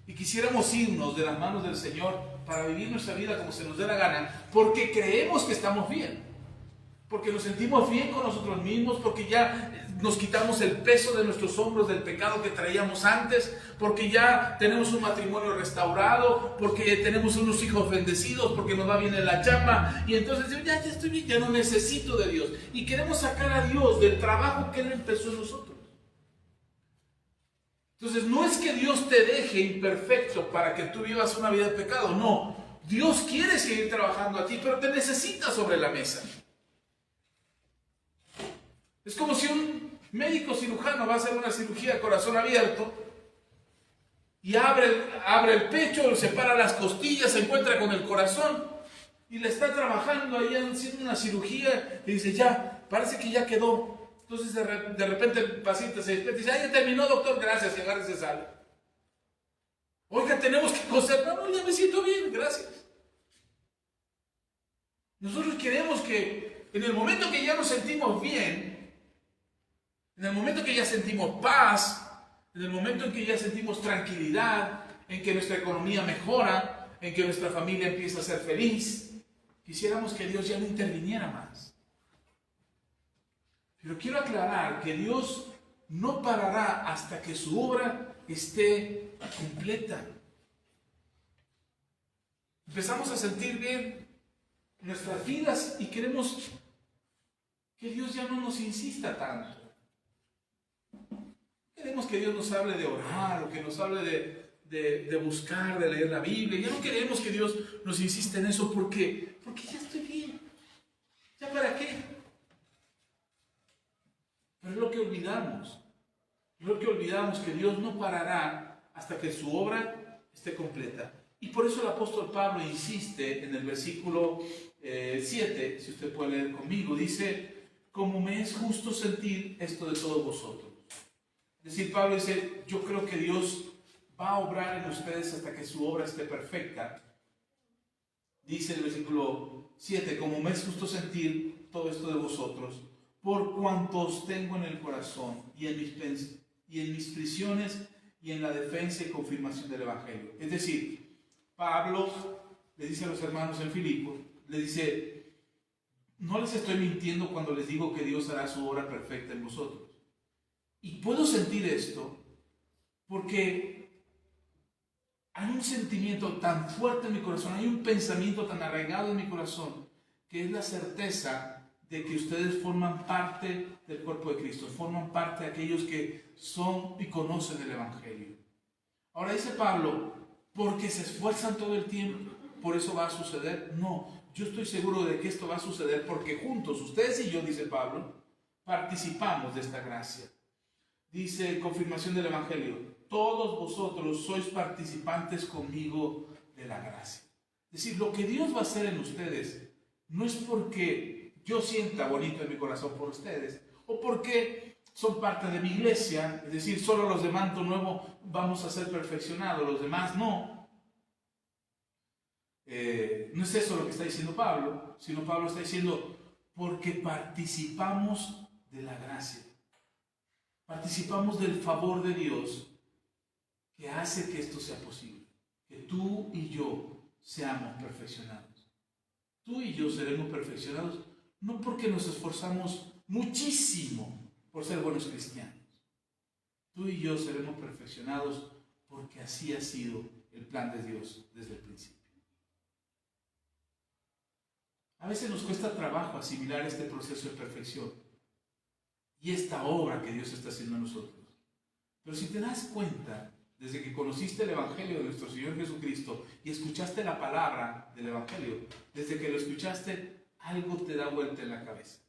Y quisiéramos irnos de las manos del Señor para vivir nuestra vida como se nos dé la gana, porque creemos que estamos bien, porque nos sentimos bien con nosotros mismos, porque ya nos quitamos el peso de nuestros hombros del pecado que traíamos antes, porque ya tenemos un matrimonio restaurado, porque tenemos unos hijos bendecidos, porque nos va bien en la chamba, y entonces ya estoy bien, ya no necesito de Dios, y queremos sacar a Dios del trabajo que Él empezó en nosotros. Entonces no es que Dios te deje imperfecto para que tú vivas una vida de pecado, no, Dios quiere seguir trabajando a ti, pero te necesita sobre la mesa. Es como si un médico cirujano va a hacer una cirugía de corazón abierto y abre el pecho, separa las costillas, se encuentra con el corazón y le está trabajando ahí haciendo una cirugía y dice, ya, parece que ya quedó. Entonces de repente el paciente se despierta y dice, ya terminó, doctor, gracias, y agarra y se sale. Oiga, tenemos que coser. No, ya me siento bien, gracias. Nosotros queremos que en el momento que ya nos sentimos bien, en el momento que ya sentimos paz, en el momento en que ya sentimos tranquilidad, en que nuestra economía mejora, en que nuestra familia empieza a ser feliz, quisiéramos que Dios ya no interviniera más. Pero quiero aclarar que Dios no parará hasta que su obra esté completa. Empezamos a sentir bien nuestras vidas y queremos que Dios ya no nos insista tanto. Queremos que Dios nos hable de orar o que nos hable de buscar, de leer la Biblia. Ya no queremos que Dios nos insista en eso porque ya estoy bien. ¿Ya para qué? Pero es lo que olvidamos. Es lo que olvidamos, que Dios no parará hasta que su obra esté completa. Y por eso el apóstol Pablo insiste en el versículo 7, si usted puede leer conmigo, dice, como me es justo sentir esto de todos vosotros. Es decir, Pablo dice, yo creo que Dios va a obrar en ustedes hasta que su obra esté perfecta. Dice el versículo 7, como me es justo sentir todo esto de vosotros, por cuanto os tengo en el corazón y en mis prisiones y en la defensa y confirmación del Evangelio. Es decir, Pablo le dice a los hermanos en Filipo, le dice, no les estoy mintiendo cuando les digo que Dios hará su obra perfecta en vosotros. Y puedo sentir esto porque hay un sentimiento tan fuerte en mi corazón, hay un pensamiento tan arraigado en mi corazón, que es la certeza de que ustedes forman parte del cuerpo de Cristo, forman parte de aquellos que son y conocen el Evangelio. Ahora dice Pablo, porque se esfuerzan todo el tiempo, ¿por eso va a suceder? No, yo estoy seguro de que esto va a suceder porque juntos, ustedes y yo, dice Pablo, participamos de esta gracia. Dice, confirmación del Evangelio, todos vosotros sois participantes conmigo de la gracia. Es decir, lo que Dios va a hacer en ustedes no es porque yo sienta bonito en mi corazón por ustedes, o porque son parte de mi iglesia, es decir, solo los de manto nuevo vamos a ser perfeccionados, los demás no. No es eso lo que está diciendo Pablo, sino Pablo está diciendo, porque participamos de la gracia. Participamos del favor de Dios que hace que esto sea posible, que tú y yo seamos perfeccionados. Tú y yo seremos perfeccionados no porque nos esforzamos muchísimo por ser buenos cristianos. Tú y yo seremos perfeccionados porque así ha sido el plan de Dios desde el principio. A veces nos cuesta trabajo asimilar este proceso de perfección y esta obra que Dios está haciendo en nosotros. Pero si te das cuenta, desde que conociste el Evangelio de nuestro Señor Jesucristo y escuchaste la palabra del Evangelio, desde que lo escuchaste, algo te da vuelta en la cabeza.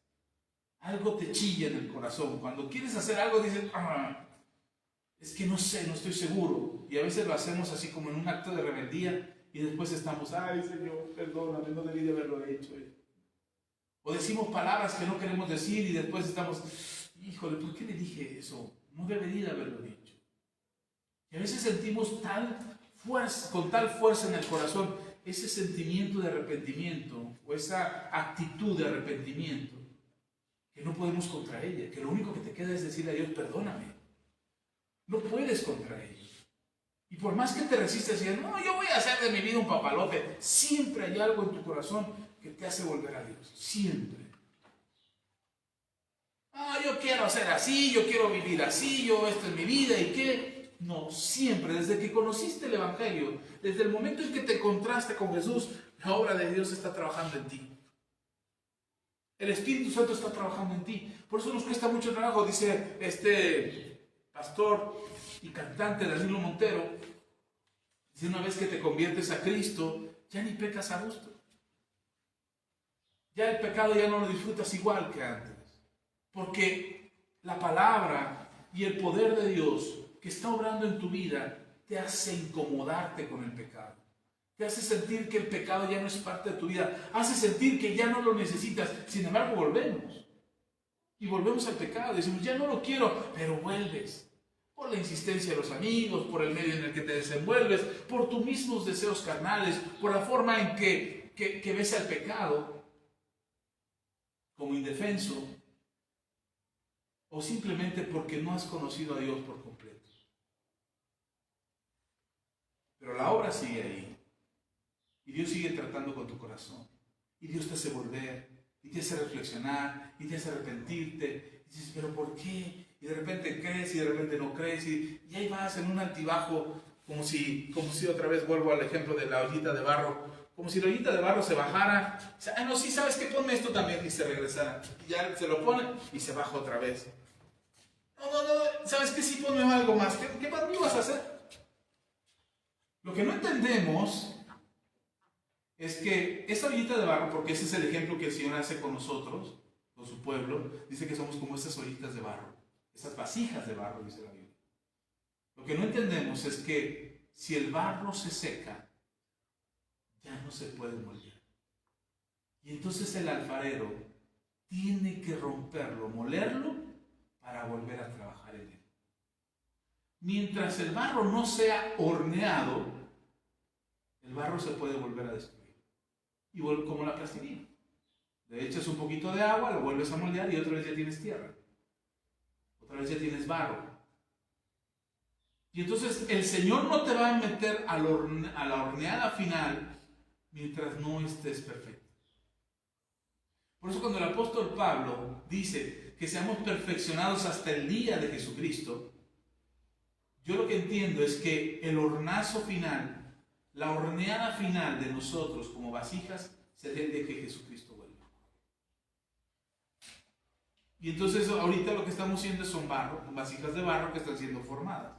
Algo te chilla en el corazón. Cuando quieres hacer algo dices, es que no sé, no estoy seguro. Y a veces lo hacemos así como en un acto de rebeldía y después estamos, ay Señor, perdóname, no debí de haberlo hecho. O decimos palabras que no queremos decir y después estamos, híjole, ¿por qué le dije eso? No debería de haberlo dicho. Y a veces sentimos con tal fuerza en el corazón ese sentimiento de arrepentimiento o esa actitud de arrepentimiento que no podemos contra ella, que lo único que te queda es decirle a Dios, perdóname. No puedes contra ella. Y por más que te resistes y digas, no, yo voy a hacer de mi vida un papalote, siempre hay algo en tu corazón que te hace volver a Dios. Siempre. Yo quiero ser así, yo quiero vivir así, esta es mi vida y qué. No, siempre, desde que conociste el Evangelio, desde el momento en que te encontraste con Jesús, la obra de Dios está trabajando en ti. El Espíritu Santo está trabajando en ti. Por eso nos cuesta mucho trabajo, dice este pastor y cantante Danilo Montero, dice, una vez que te conviertes a Cristo, ya ni pecas a gusto. Ya el pecado ya no lo disfrutas igual que antes. Porque la palabra y el poder de Dios que está obrando en tu vida te hace incomodarte con el pecado. Te hace sentir que el pecado ya no es parte de tu vida. Hace sentir que ya no lo necesitas. Sin embargo, volvemos. Y volvemos al pecado. Decimos, ya no lo quiero, pero vuelves. Por la insistencia de los amigos, por el medio en el que te desenvuelves, por tus mismos deseos carnales, por la forma en que ves al pecado como indefenso, o simplemente porque no has conocido a Dios por completo. Pero la obra sigue ahí. Y Dios sigue tratando con tu corazón. Y Dios te hace volver, y te hace reflexionar, y te hace arrepentirte. Y dices, ¿pero por qué? Y de repente crees y de repente no crees. Y ahí vas en un altibajo, como si otra vez vuelvo al ejemplo de la ollita de barro. Como si la ollita de barro se bajara. Ah, no, sí, ¿sabes qué? Ponme esto también. Y se regresara. Y ya se lo pone y se baja otra vez. No, ¿sabes qué? Sí, ponme algo más. ¿Qué más me ibas a hacer? Lo que no entendemos es que esta ollita de barro, porque ese es el ejemplo que el Señor hace con nosotros, con su pueblo, dice que somos como esas ollitas de barro, esas vasijas de barro, dice la Biblia. Lo que no entendemos es que si el barro se seca, ya no se puede moldear. Y entonces el alfarero tiene que romperlo, molerlo, para volver a trabajar en él. Mientras el barro no sea horneado, el barro se puede volver a destruir. Y como la plastilina. Le echas un poquito de agua, lo vuelves a moldear y otra vez ya tienes tierra. Otra vez ya tienes barro. Y entonces el Señor no te va a meter a la horneada final mientras no estés perfecto. Por eso cuando el apóstol Pablo dice que seamos perfeccionados hasta el día de Jesucristo, yo lo que entiendo es que el hornazo final, la horneada final de nosotros como vasijas, será el de que Jesucristo vuelva. Y entonces ahorita lo que estamos haciendo son vasijas de barro que están siendo formadas.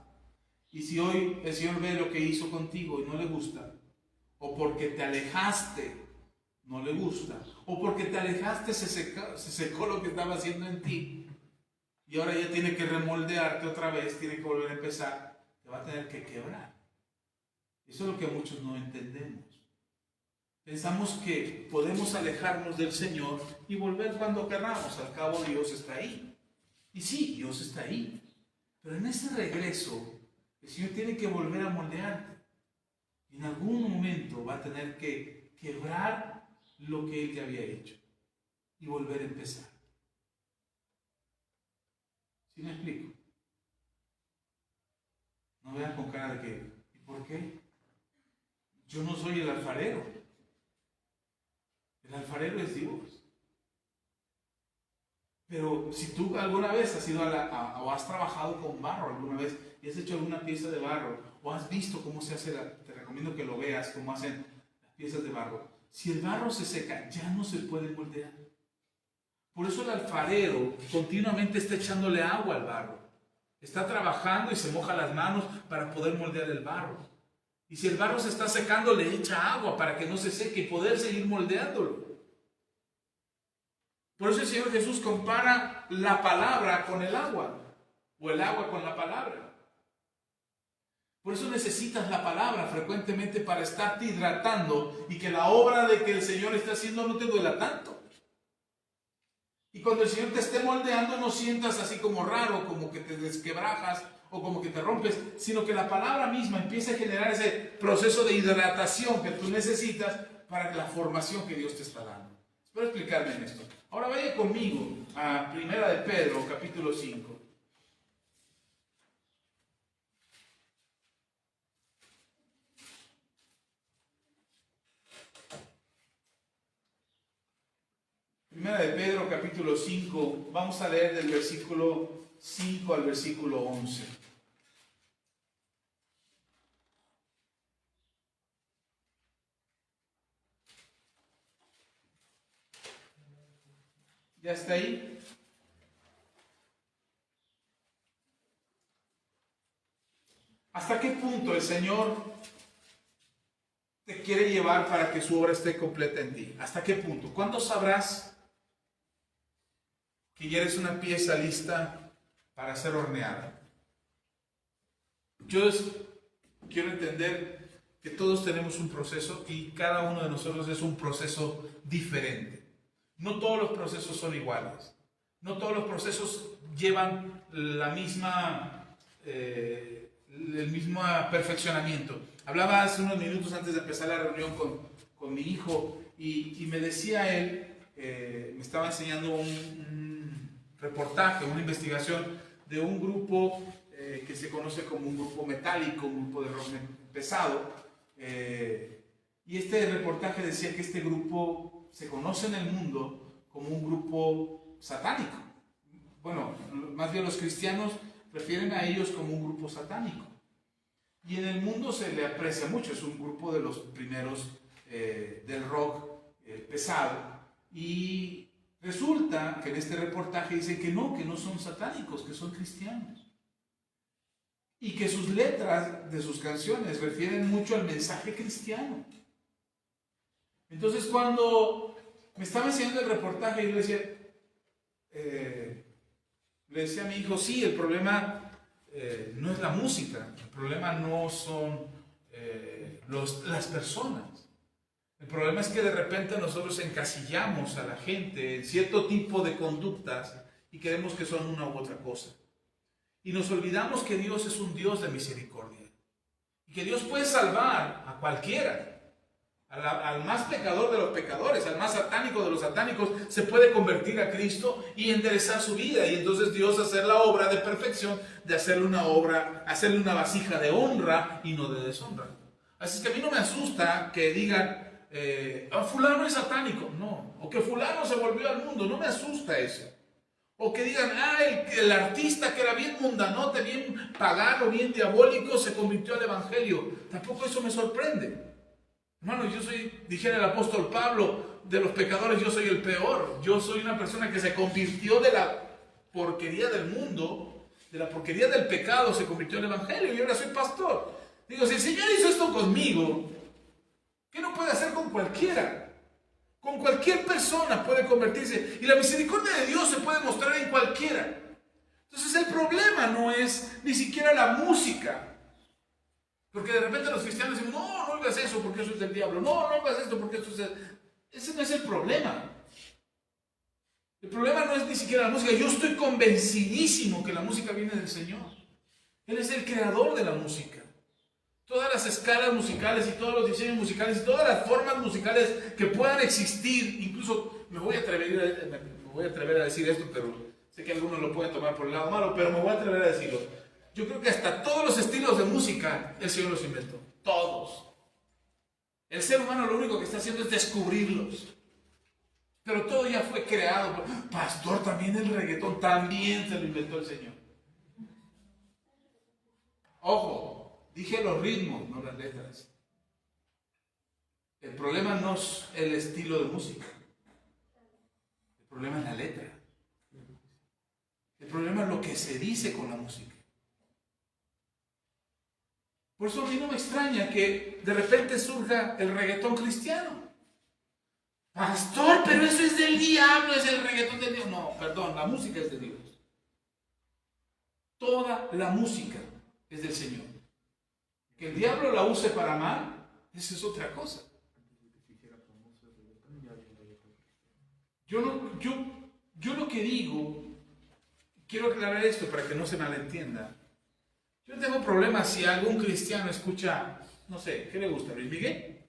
Y si hoy el Señor ve lo que hizo contigo y no le gusta, o porque te alejaste, no le gusta, o porque te alejaste, se secó lo que estaba haciendo en ti, y ahora ya tiene que remoldearte otra vez, tiene que volver a empezar, te va a tener que quebrar. Eso es lo que muchos no entendemos. Pensamos que podemos alejarnos del Señor y volver cuando queramos. Al cabo Dios está ahí. Y sí, Dios está ahí. Pero en ese regreso, el Señor tiene que volver a moldearte. Y en algún momento va a tener que quebrar lo que Él ya había hecho. Y volver a empezar. ¿Sí me explico? No vean con cara de que, ¿y por qué? Yo no soy el alfarero. El alfarero es Dios. Pero si tú alguna vez has ido o has trabajado con barro alguna vez y has hecho alguna pieza de barro o has visto cómo se hace, te recomiendo que lo veas, cómo hacen las piezas de barro. Si el barro se seca, ya no se puede moldear. Por eso el alfarero continuamente está echándole agua al barro. Está trabajando y se moja las manos para poder moldear el barro. Y si el barro se está secando, le echa agua para que no se seque y poder seguir moldeándolo. Por eso el Señor Jesús compara la palabra con el agua, o el agua con la palabra. Por eso necesitas la palabra frecuentemente para estarte hidratando y que la obra de que el Señor está haciendo no te duela tanto. Y cuando el Señor te esté moldeando, no sientas así como raro, como que te desquebrajas o como que te rompes, sino que la palabra misma empieza a generar ese proceso de hidratación que tú necesitas para la formación que Dios te está dando. Espero explicarme en esto. Ahora vaya conmigo a Primera de Pedro, capítulo 5. Primera de Pedro, capítulo 5, vamos a leer del versículo 5 al versículo 11. ¿Ya está ahí? ¿Hasta qué punto el Señor te quiere llevar para que su obra esté completa en ti? ¿Hasta qué punto? ¿Cuándo sabrás que ya eres una pieza lista para ser horneada. Yo quiero entender que todos tenemos un proceso y cada uno de nosotros es un proceso diferente. No todos los procesos son iguales. No todos los procesos llevan el mismo perfeccionamiento. Hablaba hace unos minutos antes de empezar la reunión con mi hijo y me decía él, me estaba enseñando un reportaje, una investigación de un grupo que se conoce como un grupo metálico, un grupo de rock pesado. Y este reportaje decía que este grupo se conoce en el mundo como un grupo satánico. Bueno, más bien los cristianos refieren a ellos como un grupo satánico. Y en el mundo se le aprecia mucho, es un grupo de los primeros del rock pesado. Y resulta que en este reportaje dice que no son satánicos, que son cristianos. Y que sus letras de sus canciones refieren mucho al mensaje cristiano. Entonces cuando me estaba enseñando el reportaje, yo le decía a mi hijo, sí, el problema no es la música, el problema no son las personas. El problema es que de repente nosotros encasillamos a la gente en cierto tipo de conductas y creemos que son una u otra cosa. Y nos olvidamos que Dios es un Dios de misericordia. Y que Dios puede salvar a cualquiera. Al más pecador de los pecadores, al más satánico de los satánicos, se puede convertir a Cristo y enderezar su vida. Y entonces Dios hacer la obra de perfección, de hacerle una vasija de honra y no de deshonra. Así es que a mí no me asusta que digan, fulano es satánico. No. O que fulano se volvió al mundo. No me asusta eso. O que digan, el artista que era bien mundanote, bien pagano, bien diabólico, se convirtió al evangelio. Tampoco eso me sorprende. Hermano, dijera el apóstol Pablo, de los pecadores yo soy el peor. Yo soy una persona que se convirtió de la porquería del mundo, de la porquería del pecado, se convirtió al evangelio y ahora soy pastor. Digo, si el Señor hizo esto conmigo, ¿qué no puede hacer con cualquiera? Con cualquier persona puede convertirse. Y la misericordia de Dios se puede mostrar en cualquiera. Entonces el problema no es ni siquiera la música. Porque de repente los cristianos dicen, no hagas eso porque eso es del diablo. No hagas esto porque eso es Ese no es el problema. El problema no es ni siquiera la música. Yo estoy convencidísimo que la música viene del Señor. Él es el creador de la música. Todas las escalas musicales y todos los diseños musicales y todas las formas musicales que puedan existir, incluso me voy a atrever a decir esto, pero sé que algunos lo pueden tomar por el lado malo, pero me voy a atrever a decirlo. Yo creo que hasta todos los estilos de música el Señor los inventó. Todos. El ser humano lo único que está haciendo es descubrirlos. Pero todo ya fue creado. Pastor, también el reggaetón también se lo inventó el Señor. Ojo, dije los ritmos, no las letras. El problema no es el estilo de música. El problema es la letra. El problema es lo que se dice con la música. Por eso a mí no me extraña que de repente surja el reggaetón cristiano. Pastor, pero eso es del diablo, es el reggaetón del diablo. No, perdón, la música es de Dios. Toda la música es del Señor. Que el diablo la use para mal, eso es otra cosa. Yo lo que digo, quiero aclarar esto para que no se malentienda. Yo no tengo problema si algún cristiano escucha, no sé, ¿qué le gusta? ¿Luis Miguel?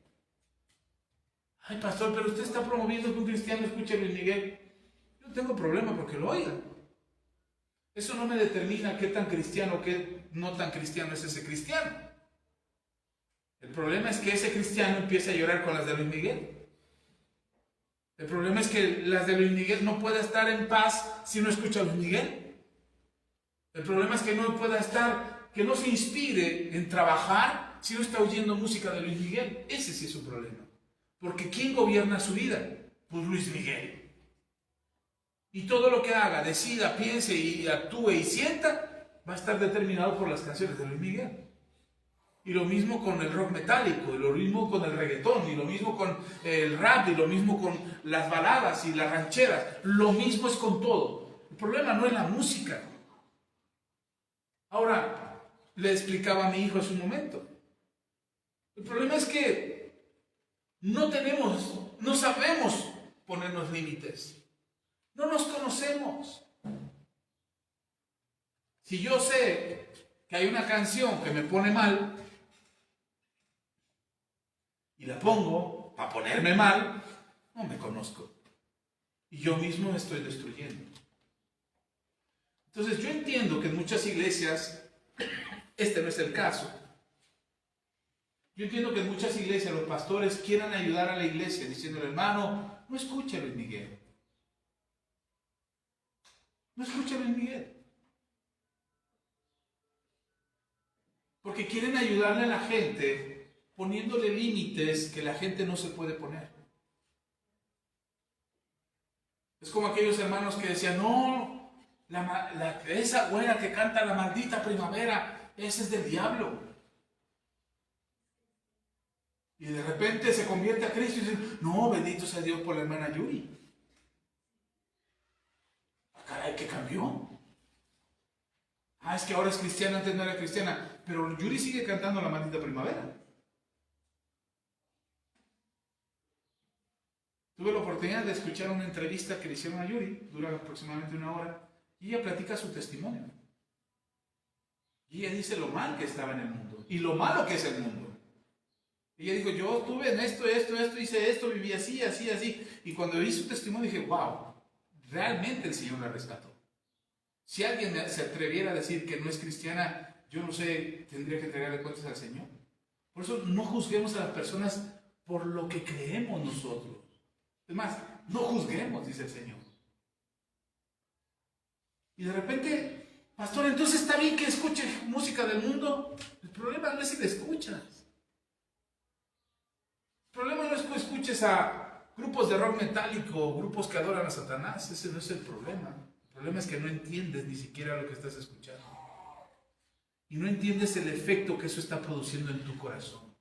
Ay, pastor, pero usted está promoviendo que un cristiano escuche a Luis Miguel. Yo no tengo problema porque lo oiga. Eso no me determina qué tan cristiano o qué no tan cristiano es ese cristiano. El problema es que ese cristiano empiece a llorar con las de Luis Miguel. El problema es que las de Luis Miguel no pueda estar en paz si no escucha a Luis Miguel. El problema es que que no se inspire en trabajar si no está oyendo música de Luis Miguel. Ese sí es su problema. Porque ¿quién gobierna su vida? Pues Luis Miguel. Y todo lo que haga, decida, piense y actúe y sienta, va a estar determinado por las canciones de Luis Miguel. Y lo mismo con el rock metálico, y lo mismo con el reggaetón, y lo mismo con el rap, y lo mismo con las baladas y las rancheras. Lo mismo es con todo. El problema no es la música. Ahora, le explicaba a mi hijo hace un momento. El problema es que no sabemos ponernos límites. No nos conocemos. Si yo sé que hay una canción que me pone mal y la pongo para ponerme mal, no me conozco. Y yo mismo me estoy destruyendo. Entonces yo entiendo que en muchas iglesias este no es el caso. Yo entiendo que en muchas iglesias los pastores quieran ayudar a la iglesia diciéndole, hermano, no escuche a Luis Miguel. No escuche a Luis Miguel. Porque quieren ayudarle a la gente poniéndole límites que la gente no se puede poner. Es como aquellos hermanos que decían, no, esa güera que canta La Maldita Primavera, esa es del diablo. Y de repente se convierte a Cristo y dice, no, bendito sea Dios por la hermana Yuri. Caray, ¿qué cambió? Es que ahora es cristiana, antes no era cristiana. Pero Yuri sigue cantando La Maldita Primavera. Tuve la oportunidad de escuchar una entrevista que le hicieron a Yuri, dura aproximadamente 1 hora, y ella platica su testimonio. Y ella dice lo mal que estaba en el mundo, y lo malo que es el mundo. Ella dijo, yo estuve en esto, hice esto, viví así, así, así. Y cuando vi su testimonio dije, wow, realmente el Señor la rescató. Si alguien se atreviera a decir que no es cristiana, yo no sé, tendría que entregarle cuentas al Señor. Por eso no juzguemos a las personas por lo que creemos nosotros. Es más, no juzguemos, dice el Señor. Y de repente, pastor, entonces está bien que escuche música del mundo. El problema no es si la escuchas. El problema no es que escuches a grupos de rock metálico, grupos que adoran a Satanás. Ese no es el problema. El problema es que no entiendes ni siquiera lo que estás escuchando. Y no entiendes el efecto que eso está produciendo en tu corazón.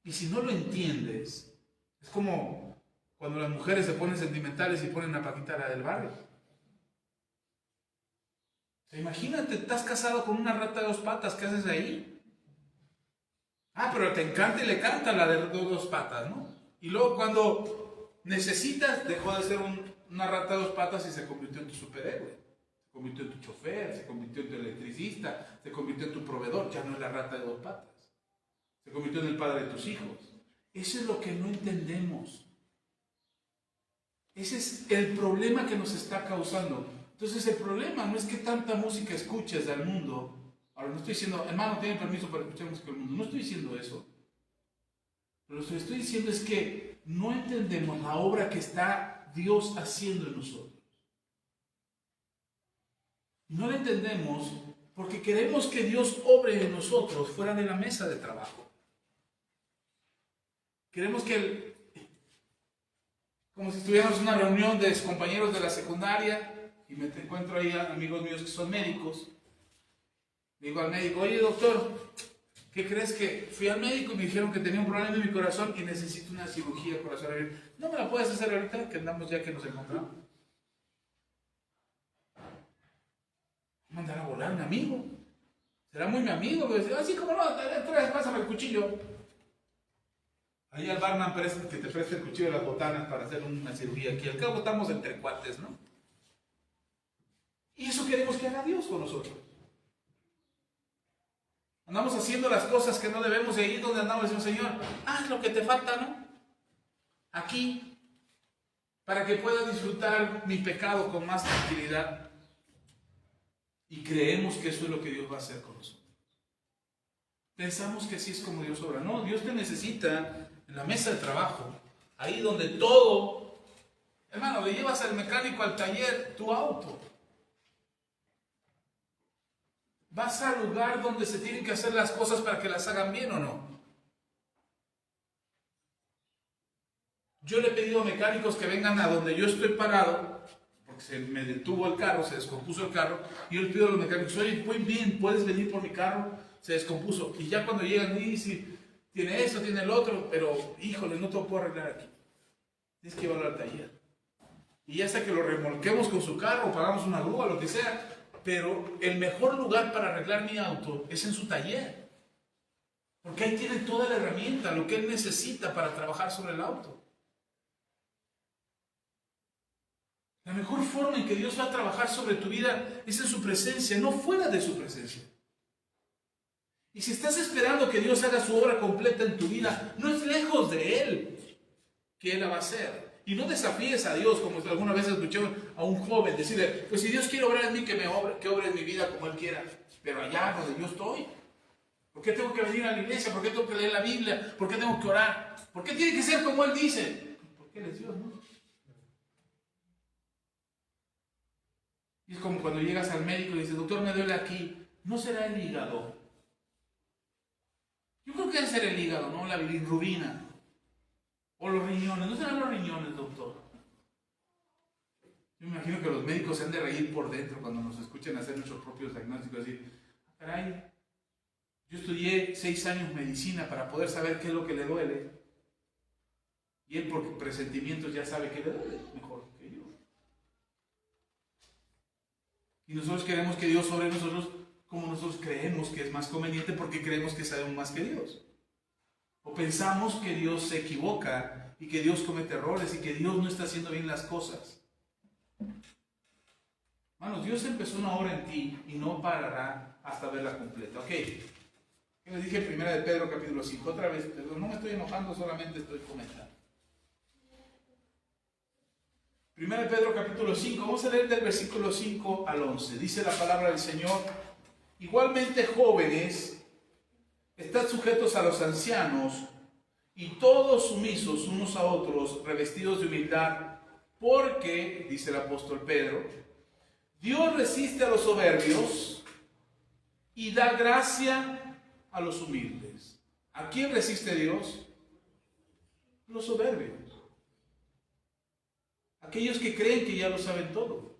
Y si no lo entiendes, es como cuando las mujeres se ponen sentimentales y ponen a Paquita, la del barrio. O sea, imagínate, estás casado con una rata de 2 patas, ¿qué haces ahí? Pero te encanta y le canta la de 2 patas, ¿no? Y luego cuando necesitas, dejó de ser una rata de 2 patas y se convirtió en tu superhéroe. Se convirtió en tu chofer, se convirtió en tu electricista, se convirtió en tu proveedor, ya no es la rata de 2 patas. Se convirtió en el padre de tus hijos. Eso es lo que no entendemos. Ese es el problema que nos está causando. Entonces el problema no es que tanta música escuches del mundo. Ahora no estoy diciendo, hermano, tienen permiso para escuchar música del mundo. No estoy diciendo eso. Pero lo que estoy diciendo es que no entendemos la obra que está Dios haciendo en nosotros. No la entendemos porque queremos que Dios obre en nosotros fuera de la mesa de trabajo. Queremos que como si estuviéramos en una reunión de compañeros de la secundaria y me encuentro ahí a amigos míos que son médicos. Digo al médico, oye doctor, ¿qué crees? Que fui al médico y me dijeron que tenía un problema en mi corazón y necesito una cirugía de corazón abierto. ¿No me la puedes hacer ahorita que andamos ya que nos encontramos? Mandar a volar un amigo. Será muy mi amigo. Así como no, pásame el cuchillo. Ahí al barman que te preste el cuchillo de las botanas para hacer una cirugía aquí. Al cabo estamos entre cuates, ¿no? Y eso queremos que haga Dios con nosotros. Andamos haciendo las cosas que no debemos y ahí es donde andamos diciendo, Señor, haz lo que te falta, ¿no? Aquí, para que pueda disfrutar mi pecado con más tranquilidad. Y creemos que eso es lo que Dios va a hacer con nosotros. Pensamos que así es como Dios obra. No, Dios te necesita en la mesa de trabajo, ahí donde todo, hermano, le llevas al mecánico al taller tu auto. Vas al lugar donde se tienen que hacer las cosas para que las hagan bien o no. Yo le he pedido a mecánicos que vengan a donde yo estoy parado, porque se me detuvo el carro, se descompuso el carro, y yo les pido a los mecánicos, oye, muy bien, ¿puedes venir por mi carro? Se descompuso. Y ya cuando llegan, y si tiene esto, tiene el otro, pero híjole, no te lo puedo arreglar aquí. Tienes que llevarlo al taller. y ya sea que lo remolquemos con su carro, pagamos una grúa, lo que sea, pero el mejor lugar para arreglar mi auto es en su taller. Porque ahí tiene toda la herramienta, lo que él necesita para trabajar sobre el auto. La mejor forma en que Dios va a trabajar sobre tu vida es en su presencia, no fuera de su presencia. Y si estás esperando que Dios haga su obra completa en tu vida, no es lejos de Él que Él la va a hacer. Y no desafíes a Dios, como alguna vez escuché a un joven decirle, pues si Dios quiere obrar en mí, que obre en mi vida como Él quiera. Pero allá donde yo estoy, ¿por qué tengo que venir a la iglesia? ¿Por qué tengo que leer la Biblia? ¿Por qué tengo que orar? ¿Por qué tiene que ser como Él dice? Porque Él es Dios, ¿no? Y es como cuando llegas al médico y dices, doctor, me duele aquí. ¿No será el hígado? Yo creo que debe ser el hígado, ¿no? La bilirrubina. O los riñones. ¿No serán los riñones, doctor? Yo me imagino que los médicos se han de reír por dentro cuando nos escuchen hacer nuestros propios diagnósticos. Decir, caray, yo estudié 6 años medicina para poder saber qué es lo que le duele. Y él por presentimientos ya sabe qué le duele mejor que yo. Y nosotros queremos que Dios sobre nosotros como nosotros creemos que es más conveniente porque creemos que sabemos más que Dios. O pensamos que Dios se equivoca y que Dios comete errores y que Dios no está haciendo bien las cosas. Hermanos, Dios empezó una obra en ti y no parará hasta verla completa. Ok, ¿qué les dije en 1 de Pedro capítulo 5? Otra vez, perdón, no me estoy enojando, solamente estoy comentando. 1 de Pedro capítulo 5, vamos a leer del versículo 5 al 11. Dice la palabra del Señor, igualmente jóvenes, estad sujetos a los ancianos y todos sumisos unos a otros, revestidos de humildad, porque, dice el apóstol Pedro, Dios resiste a los soberbios y da gracia a los humildes. ¿A quién resiste Dios? Los soberbios. Aquellos que creen que ya lo saben todo.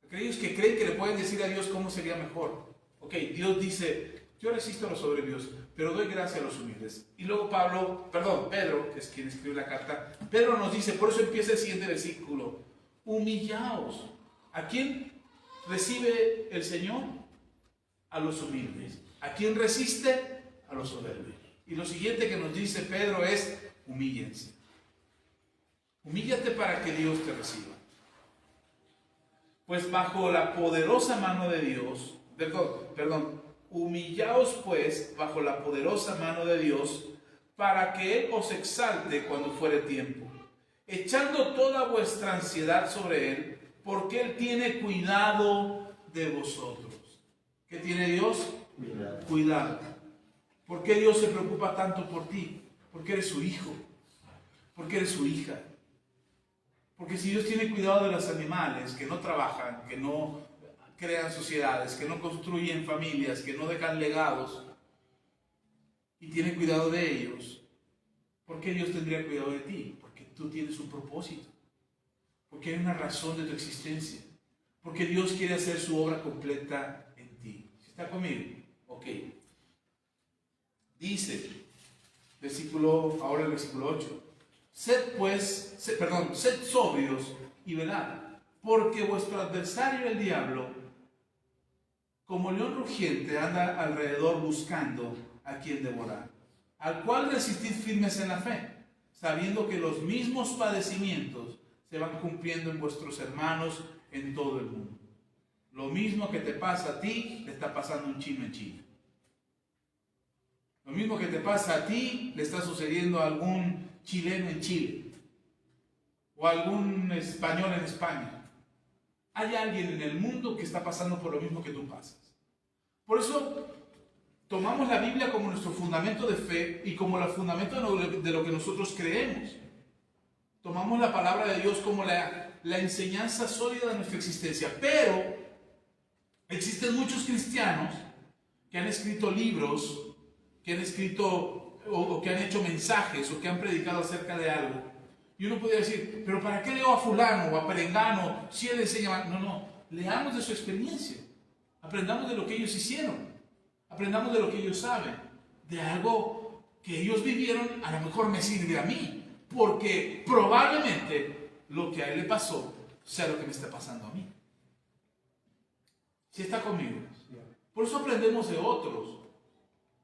Aquellos que creen que le pueden decir a Dios cómo sería mejor. Ok, Dios dice, yo resisto a los soberbios, pero doy gracia a los humildes. Y luego Pedro, que es quien escribe la carta, Pedro nos dice, por eso empieza el siguiente versículo, humillaos. ¿A quién recibe el Señor? A los humildes. ¿A quién resiste? A los soberbios. Y lo siguiente que nos dice Pedro es, humíllense. Humíllate para que Dios te reciba. Pues bajo la poderosa mano de Dios, humillaos pues bajo la poderosa mano de Dios, para que Él os exalte cuando fuere tiempo, echando toda vuestra ansiedad sobre Él, porque Él tiene cuidado de vosotros. ¿Qué tiene Dios? Cuidado. ¿Por qué Dios se preocupa tanto por ti? Porque eres su hijo, porque eres su hija. Porque si Dios tiene cuidado de los animales que no trabajan, que no crean sociedades, que no construyen familias, que no dejan legados, y tiene cuidado de ellos, ¿por qué Dios tendría cuidado de ti? Porque tú tienes un propósito, porque hay una razón de tu existencia, porque Dios quiere hacer su obra completa en ti. ¿Está conmigo? Ok. Dice, ahora el versículo 8. Sed sobrios y velad, porque vuestro adversario el diablo, como león rugiente, anda alrededor buscando a quien devorar, al cual resistid firmes en la fe, sabiendo que los mismos padecimientos se van cumpliendo en vuestros hermanos en todo el mundo. Lo mismo que te pasa a ti, le está pasando a un chino en China. Lo mismo que te pasa a ti, le está sucediendo a algún chileno en Chile o a algún español en España. Hay alguien en el mundo que está pasando por lo mismo que tú pasas. Por eso tomamos la Biblia como nuestro fundamento de fe y como el fundamento de lo que nosotros creemos. Tomamos la palabra de Dios como la enseñanza sólida de nuestra existencia. Pero existen muchos cristianos que han escrito libros, que han escrito o que han hecho mensajes o que han predicado acerca de algo. Y uno podría decir, pero ¿para qué leo a fulano o a perengano si él enseña? No, leamos de su experiencia. Aprendamos de lo que ellos hicieron. Aprendamos de lo que ellos saben. De algo que ellos vivieron, a lo mejor me sirve a mí. porque probablemente lo que a él le pasó sea lo que me está pasando a mí. ¿Sí está conmigo? Por eso aprendemos de otros.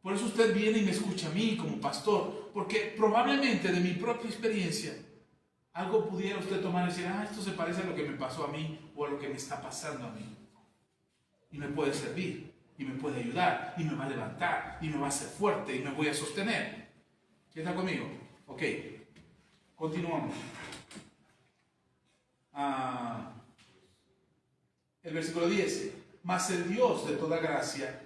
Por eso usted viene y me escucha a mí como pastor, porque probablemente de mi propia experiencia algo pudiera usted tomar y decir, esto se parece a lo que me pasó a mí o a lo que me está pasando a mí. Y me puede servir, y me puede ayudar, y me va a levantar, y me va a hacer fuerte, y me voy a sostener. ¿Sí está conmigo? Ok, continuamos. El versículo 10. Mas el Dios de toda gracia,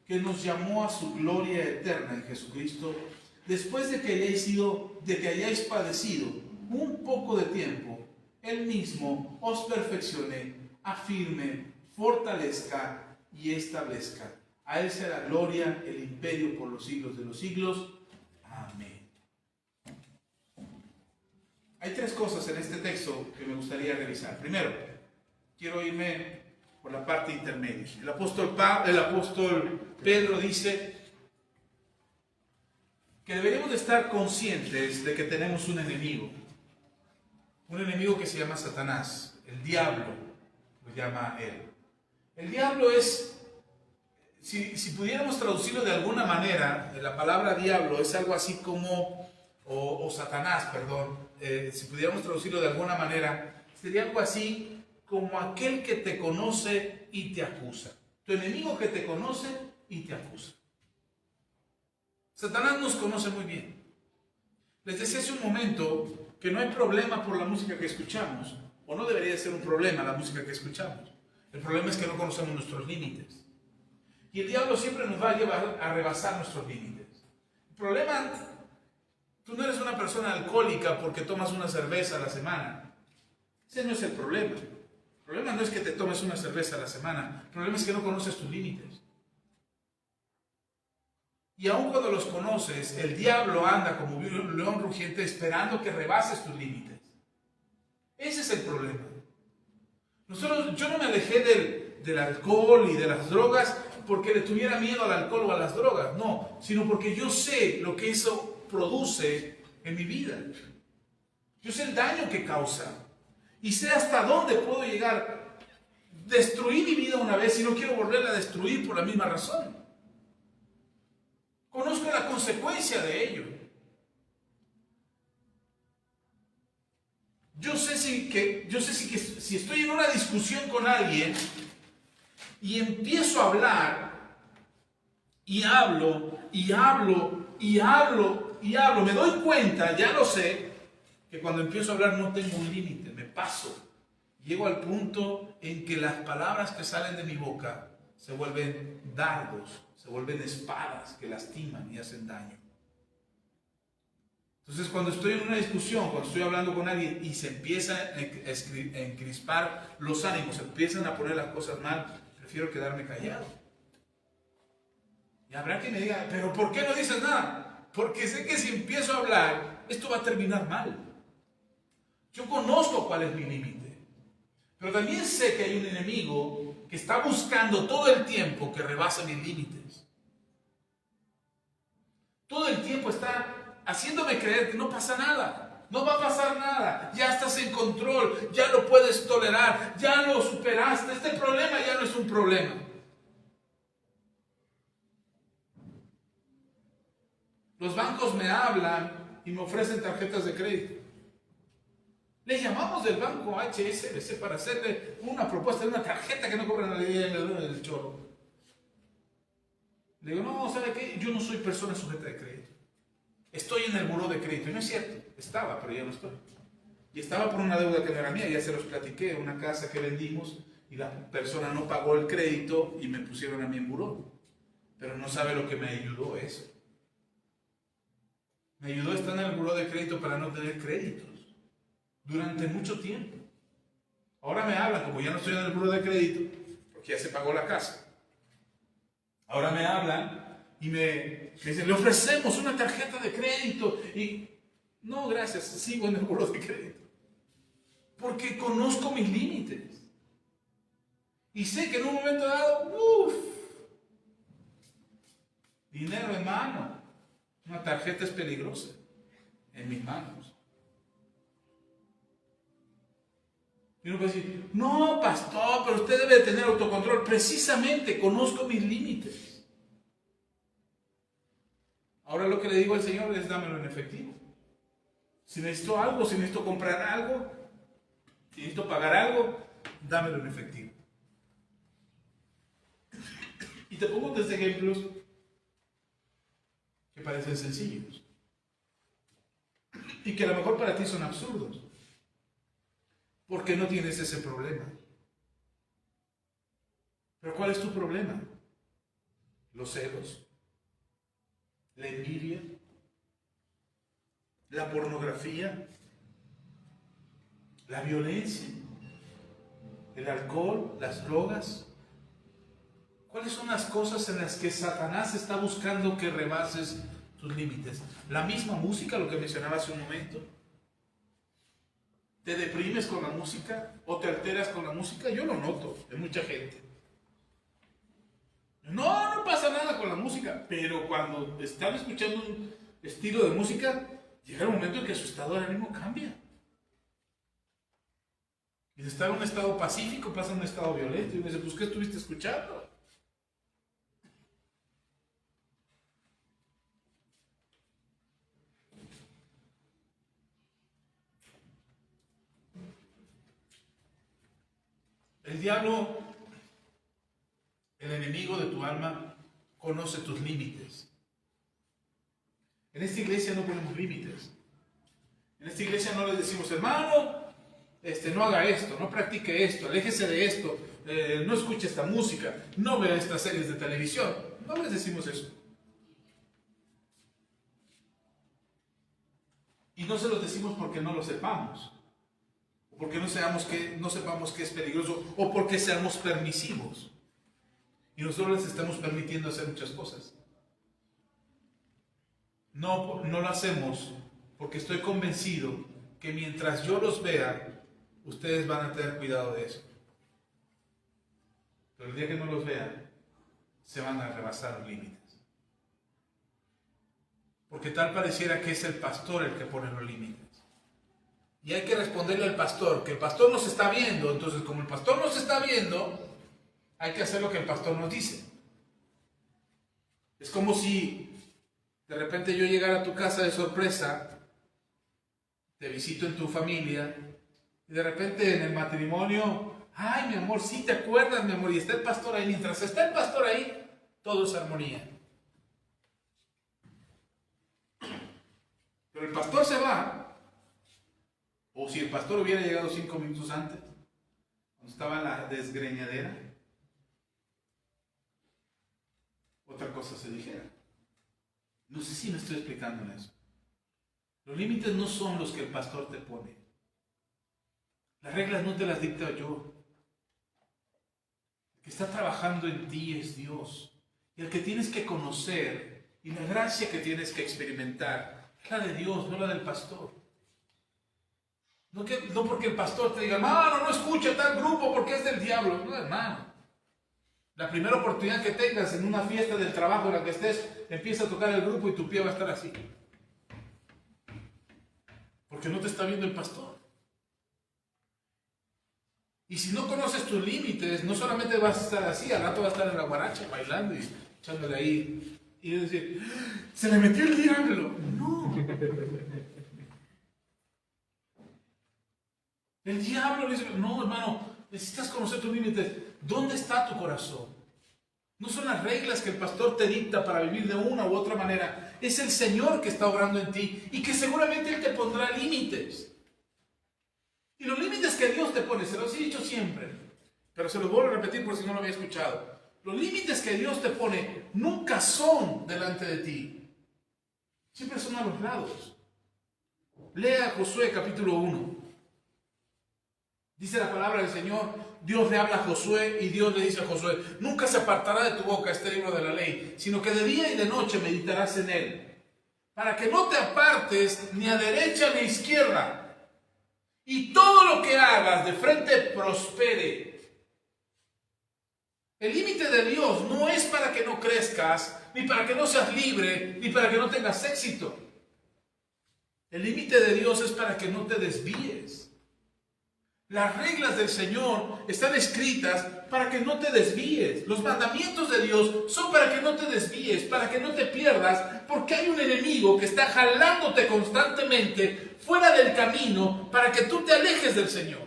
que nos llamó a su gloria eterna en Jesucristo, después de que hayáis padecido un poco de tiempo, Él mismo os perfeccione, afirme, fortalezca y establezca. A Él sea la gloria, el imperio por los siglos de los siglos. Amén. Hay tres cosas en este texto que me gustaría revisar. Primero, quiero irme por la parte intermedia. El apóstol Pedro dice que deberíamos de estar conscientes de que tenemos un enemigo que se llama Satanás, el diablo, lo llama él. El diablo es, si pudiéramos traducirlo de alguna manera, la palabra diablo es algo así como, o Satanás, perdón, si pudiéramos traducirlo de alguna manera, sería algo así como aquel que te conoce y te acusa. Tu enemigo que te conoce y te acusa. Satanás nos conoce muy bien. Les decía hace un momento que no hay problema por la música que escuchamos, o no debería ser un problema la música que escuchamos. El problema es que no conocemos nuestros límites. Y el diablo siempre nos va a llevar a rebasar nuestros límites. El problema, tú no eres una persona alcohólica porque tomas una cerveza a la semana. Ese no es el problema. El problema no es que te tomes una cerveza a la semana. El problema es que no conoces tus límites. Y aun cuando los conoces, el diablo anda como un león rugiente esperando que rebases tus límites. Ese es el problema. Yo no me alejé del alcohol y de las drogas porque le tuviera miedo al alcohol o a las drogas. No, sino porque yo sé lo que eso produce en mi vida. Yo sé el daño que causa. Y sé hasta dónde puedo llegar. Destruí mi vida una vez y no quiero volverla a destruir por la misma razón. Conozco la consecuencia de ello. Yo sé si estoy en una discusión con alguien y empiezo a hablar y hablo, me doy cuenta, ya lo sé, que cuando empiezo a hablar no tengo un límite, me paso. Llego al punto en que las palabras que salen de mi boca se vuelven dardos, se vuelven espadas que lastiman y hacen daño. Entonces, cuando estoy en una discusión, cuando estoy hablando con alguien y se empiezan a encrispar los ánimos, se empiezan a poner las cosas mal, prefiero quedarme callado. Y habrá quien me diga, ¿pero por qué no dices nada? Porque sé que si empiezo a hablar, esto va a terminar mal. Yo conozco cuál es mi límite. Pero también sé que hay un enemigo que está buscando todo el tiempo que rebase mis límites. Todo el tiempo está haciéndome creer que no pasa nada, no va a pasar nada, ya estás en control, ya lo puedes tolerar, ya lo superaste, este problema ya no es un problema. Los bancos me hablan y me ofrecen tarjetas de crédito. Le llamamos del banco HSBC para hacerle una propuesta de una tarjeta que no cobran la ley del chorro. Le digo, no, ¿sabe qué? Yo no soy persona sujeta de crédito. Estoy en el buró de crédito. Y no es cierto, estaba, pero ya no estoy. Y estaba por una deuda que no era mía, ya se los platiqué, una casa que vendimos y la persona no pagó el crédito y me pusieron a mí en buró. Pero no sabe lo que me ayudó eso. Me ayudó a estar en el buró de crédito para no tener créditos durante mucho tiempo. Ahora me hablan, como ya no estoy en el buró de crédito, porque ya se pagó la casa. Ahora me hablan y me dicen, le ofrecemos una tarjeta de crédito. Y no, gracias, sigo en el buró de crédito. Porque conozco mis límites. Y sé que en un momento dado, dinero en mano, una tarjeta es peligrosa en mis manos. Y uno puede decir, no, pastor, pero usted debe tener autocontrol. Precisamente, conozco mis límites. Ahora lo que le digo al Señor es dámelo en efectivo. Si necesito algo, si necesito comprar algo, si necesito pagar algo, dámelo en efectivo. Y te pongo 3 ejemplos que parecen sencillos y que a lo mejor para ti son absurdos, porque no tienes ese problema. Pero ¿cuál es tu problema? Los celos, la envidia, la pornografía, la violencia, el alcohol, las drogas. ¿Cuáles son las cosas en las que Satanás está buscando que rebases tus límites? La misma música, lo que mencionaba hace un momento. ¿Te deprimes con la música o te alteras con la música? Yo lo noto en mucha gente. No pasa nada con la música, pero cuando están escuchando un estilo de música, llega el momento en que su estado de ánimo cambia. Y de estar en un estado pacífico pasa a un estado violento. Y uno dice, pues ¿qué estuviste escuchando? El diablo, el enemigo de tu alma, conoce tus límites. En esta iglesia no ponemos límites. En esta iglesia no les decimos, hermano, no haga esto, no practique esto, aléjese de esto, no escuche esta música, no vea estas series de televisión. No les decimos eso. Y no se los decimos porque no lo sepamos. O porque no sepamos que es peligroso, o porque seamos permisivos. Y nosotros les estamos permitiendo hacer muchas cosas. No lo hacemos porque estoy convencido que mientras yo los vea, ustedes van a tener cuidado de eso. Pero el día que no los vean, se van a rebasar los límites. Porque tal pareciera que es el pastor el que pone los límites. Y hay que responderle al pastor, que el pastor nos está viendo. Entonces, como el pastor nos está viendo, hay que hacer lo que el pastor nos dice. Es como si de repente yo llegara a tu casa de sorpresa, te visito en tu familia, y de repente en el matrimonio, ay mi amor, sí te acuerdas mi amor, y está el pastor ahí. Mientras está el pastor ahí, todo es armonía. Pero el pastor se va. O si el pastor hubiera llegado 5 minutos antes, cuando estaba en la desgreñadera, otra cosa se dijera. No sé si me estoy explicando en eso. Los límites no son los que el pastor te pone. Las reglas no te las dicto yo. El que está trabajando en ti es Dios. Y el que tienes que conocer y la gracia que tienes que experimentar es la de Dios, no la del pastor. No porque el pastor te diga, hermano, no escucha tal grupo porque es del diablo. No, hermano. La primera oportunidad que tengas en una fiesta del trabajo en la que estés, empieza a tocar el grupo y tu pie va a estar así. Porque no te está viendo el pastor. Y si no conoces tus límites, no solamente vas a estar así, al rato vas a estar en la guaracha bailando y echándole ahí. Y decir, se le metió el diablo. No. El diablo le dice, no hermano, necesitas conocer tus límites. ¿Dónde está tu corazón? No son las reglas que el pastor te dicta para vivir de una u otra manera. Es el Señor que está obrando en ti y que seguramente Él te pondrá límites. Y los límites que Dios te pone, se los he dicho siempre, pero se los vuelvo a repetir por si no lo había escuchado. Los límites que Dios te pone nunca son delante de ti. Siempre son a los lados. Lea Josué capítulo 1. Dice la palabra del Señor, Dios le habla a Josué y Dios le dice a Josué, nunca se apartará de tu boca este libro de la ley, sino que de día y de noche meditarás en él, para que no te apartes ni a derecha ni a izquierda, y todo lo que hagas de frente prospere. El límite de Dios no es para que no crezcas, ni para que no seas libre, ni para que no tengas éxito. El límite de Dios es para que no te desvíes. Las reglas del Señor están escritas para que no te desvíes. Los mandamientos de Dios son para que no te desvíes, para que no te pierdas, porque hay un enemigo que está jalándote constantemente fuera del camino para que tú te alejes del Señor.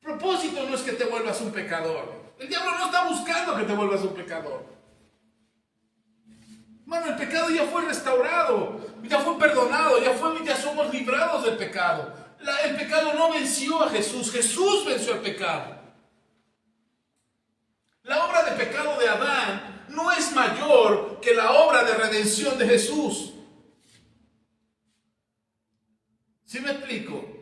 El propósito no es que te vuelvas un pecador. El diablo no está buscando que te vuelvas un pecador. Hermano, el pecado ya fue restaurado, ya fue perdonado, ya somos librados del pecado. El pecado no venció a Jesús, Jesús venció el pecado. La obra de pecado de Adán no es mayor que la obra de redención de Jesús. ¿Sí me explico?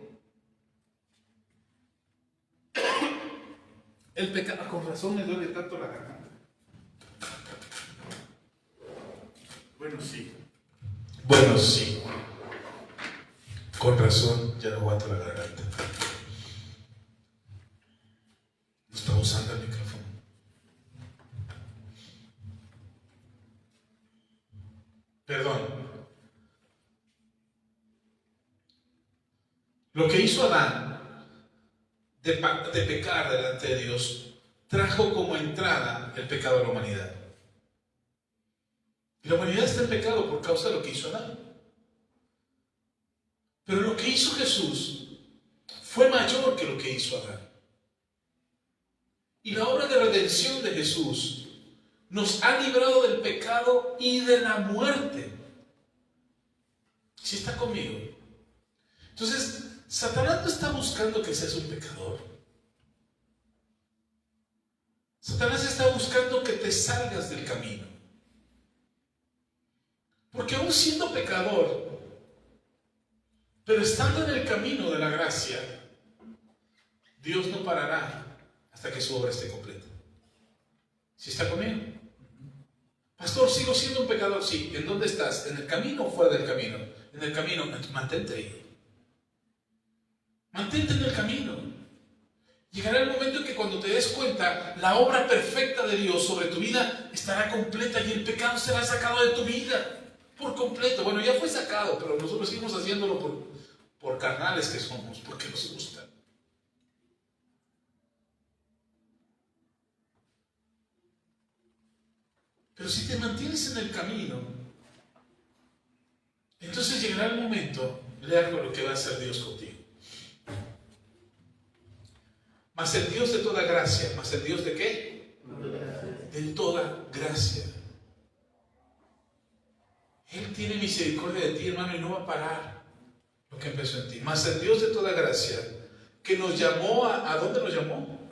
El pecado, con razón me duele tanto la garganta. Bueno, sí. Con razón, ya no aguanto la garganta. No está usando el micrófono. Perdón. Lo que hizo Adán de pecar delante de Dios trajo como entrada el pecado a la humanidad. Y la humanidad está en pecado por causa de lo que hizo Adán. Pero lo que hizo Jesús fue mayor que lo que hizo Adán. Y la obra de redención de Jesús nos ha librado del pecado y de la muerte. ¿Sí está conmigo? Entonces, Satanás no está buscando que seas un pecador. Satanás está buscando que te salgas del camino. Porque aún siendo pecador, pero estando en el camino de la gracia, Dios no parará hasta que su obra esté completa. ¿Sí está conmigo? Pastor, ¿sigo siendo un pecador? Sí. ¿En dónde estás? ¿En el camino o fuera del camino? En el camino, mantente ahí. Mantente en el camino. Llegará el momento en que cuando te des cuenta, la obra perfecta de Dios sobre tu vida estará completa y el pecado será sacado de tu vida por completo. Bueno, ya fue sacado, pero nosotros seguimos haciéndolo por carnales que somos, porque nos gusta. Pero si te mantienes en el camino, entonces llegará el momento, lea con lo que va a hacer Dios contigo. Mas el Dios de toda gracia, ¿mas el Dios de qué? De toda gracia. Él tiene misericordia de ti, hermano, y no va a parar lo que empezó en ti. Mas el Dios de toda gracia, que nos llamó ¿a dónde nos llamó?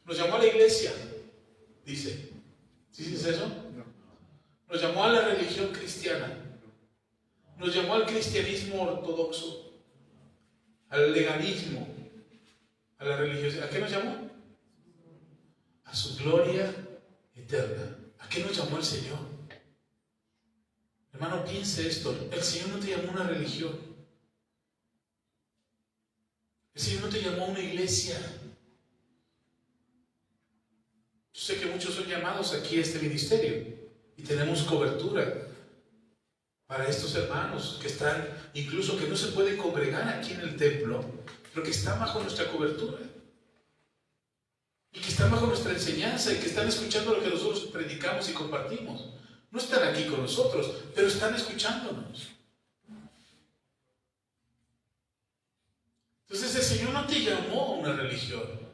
Nos llamó a la iglesia, dice. ¿Sí dice eso? Nos llamó a la religión cristiana. Nos llamó al cristianismo ortodoxo, al legalismo, a la religiosidad. ¿A qué nos llamó? A su gloria eterna. ¿A qué nos llamó el Señor? Hermano, piense esto. El Señor no te llamó a una religión. El Señor no te llamó a una iglesia. Yo sé que muchos son llamados aquí a este ministerio y tenemos cobertura para estos hermanos que están, incluso que no se pueden congregar aquí en el templo, pero que están bajo nuestra cobertura y que están bajo nuestra enseñanza y que están escuchando lo que nosotros predicamos y compartimos. No están aquí con nosotros, pero están escuchándonos. Entonces el Señor no te llamó a una religión.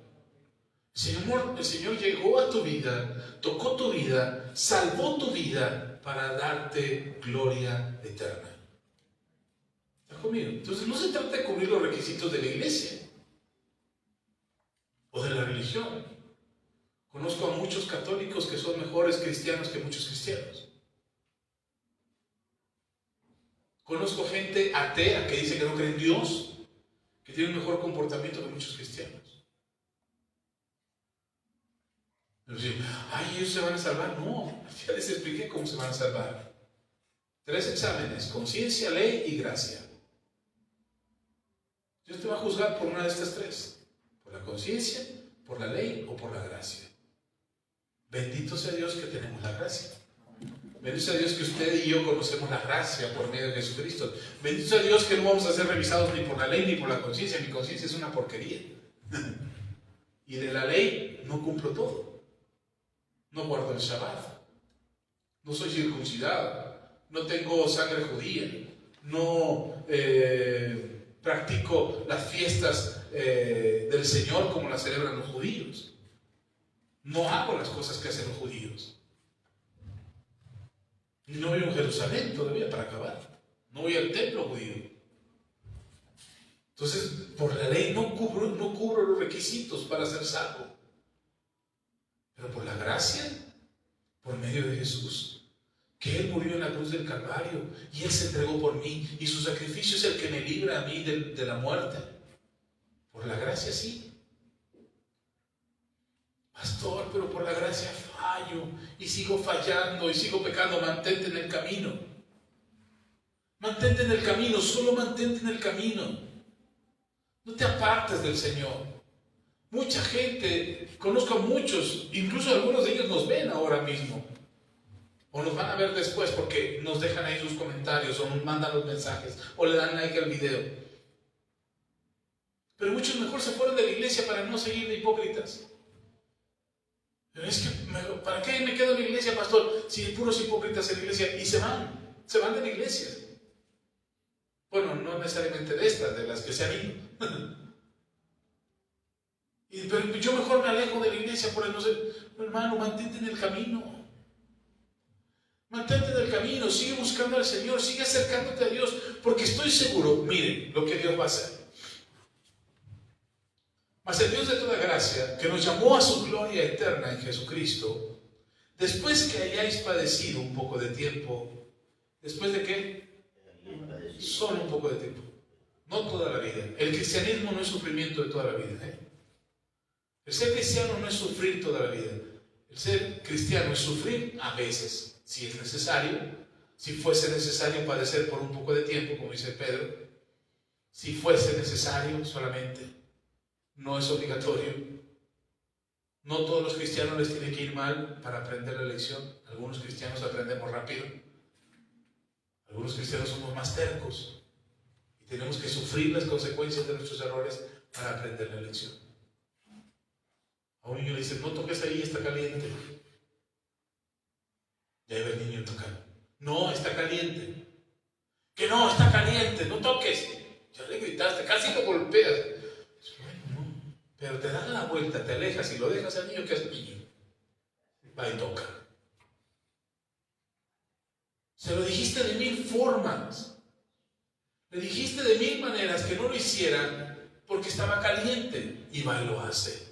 El Señor llegó a tu vida, tocó tu vida, salvó tu vida para darte gloria eterna. ¿Estás conmigo? Entonces no se trata de cubrir los requisitos de la iglesia o de la religión. Conozco a muchos católicos que son mejores cristianos que muchos cristianos. Conozco gente atea que dice que no cree en Dios, que tiene un mejor comportamiento que muchos cristianos. Pero si, ellos se van a salvar. No, ya les expliqué cómo se van a salvar. 3 exámenes: conciencia, ley y gracia. Dios te va a juzgar por una de estas 3: por la conciencia, ¿Por la ley o por la gracia? Bendito sea Dios que tenemos la gracia. Bendito sea Dios que usted y yo conocemos la gracia por medio de Jesucristo. Bendito sea Dios que no vamos a ser revisados ni por la ley ni por la conciencia. Mi conciencia es una porquería. Y de la ley no cumplo todo. No guardo el Shabbat. No soy circuncidado. No tengo sangre judía. No practico las fiestas del Señor como las celebran los judíos. No hago las cosas que hacen los judíos. Y no voy a Jerusalén todavía para acabar. No voy al templo judío. Entonces, por la ley no cubro los requisitos para ser salvo. Pero por la gracia, por medio de Jesús, que Él murió en la cruz del Calvario y Él se entregó por mí y su sacrificio es el que me libra a mí de la muerte. Por la gracia sí. Pastor, pero por la gracia fallo y sigo fallando y sigo pecando. Mantente en el camino. Mantente en el camino, solo mantente en el camino. No te apartes del Señor. Mucha gente, conozco a muchos, incluso algunos de ellos nos ven ahora mismo. O nos van a ver después porque nos dejan ahí sus comentarios o nos mandan los mensajes o le dan like al video. Pero muchos mejor se fueron de la iglesia para no seguir de hipócritas. Pero es que, ¿para qué me quedo en la iglesia, pastor? Si hay puros hipócritas en la iglesia y se van de la iglesia. Bueno, no necesariamente de estas, de las que se han ido. Pero yo mejor me alejo de la iglesia por el no ser. Hermano, mantente en el camino. Mantente en el camino, sigue buscando al Señor, sigue acercándote a Dios, porque estoy seguro, miren lo que Dios va a hacer. Mas el Dios de toda gracia, que nos llamó a su gloria eterna en Jesucristo, después que hayáis padecido un poco de tiempo, ¿después de qué? Solo un poco de tiempo, no toda la vida. El cristianismo no es sufrimiento de toda la vida, El ser cristiano no es sufrir toda la vida. El ser cristiano es sufrir a veces, si es necesario, si fuese necesario padecer por un poco de tiempo, como dice Pedro, si fuese necesario solamente. No es obligatorio. No todos los cristianos les tiene que ir mal para aprender la lección. Algunos cristianos aprendemos rápido. Algunos cristianos somos más tercos y tenemos que sufrir las consecuencias de nuestros errores para aprender la lección. A un niño le dicen, no toques ahí, está caliente. Ya iba el niño tocando. No, está caliente. Que no, está caliente, no toques. Ya le gritaste, casi lo golpeas. Pero te das la vuelta, te alejas y lo dejas al niño, que es niño. Va y toca. Se lo dijiste de 1000 formas. Le dijiste de 1000 maneras que no lo hicieran porque estaba caliente. Y va y lo hace.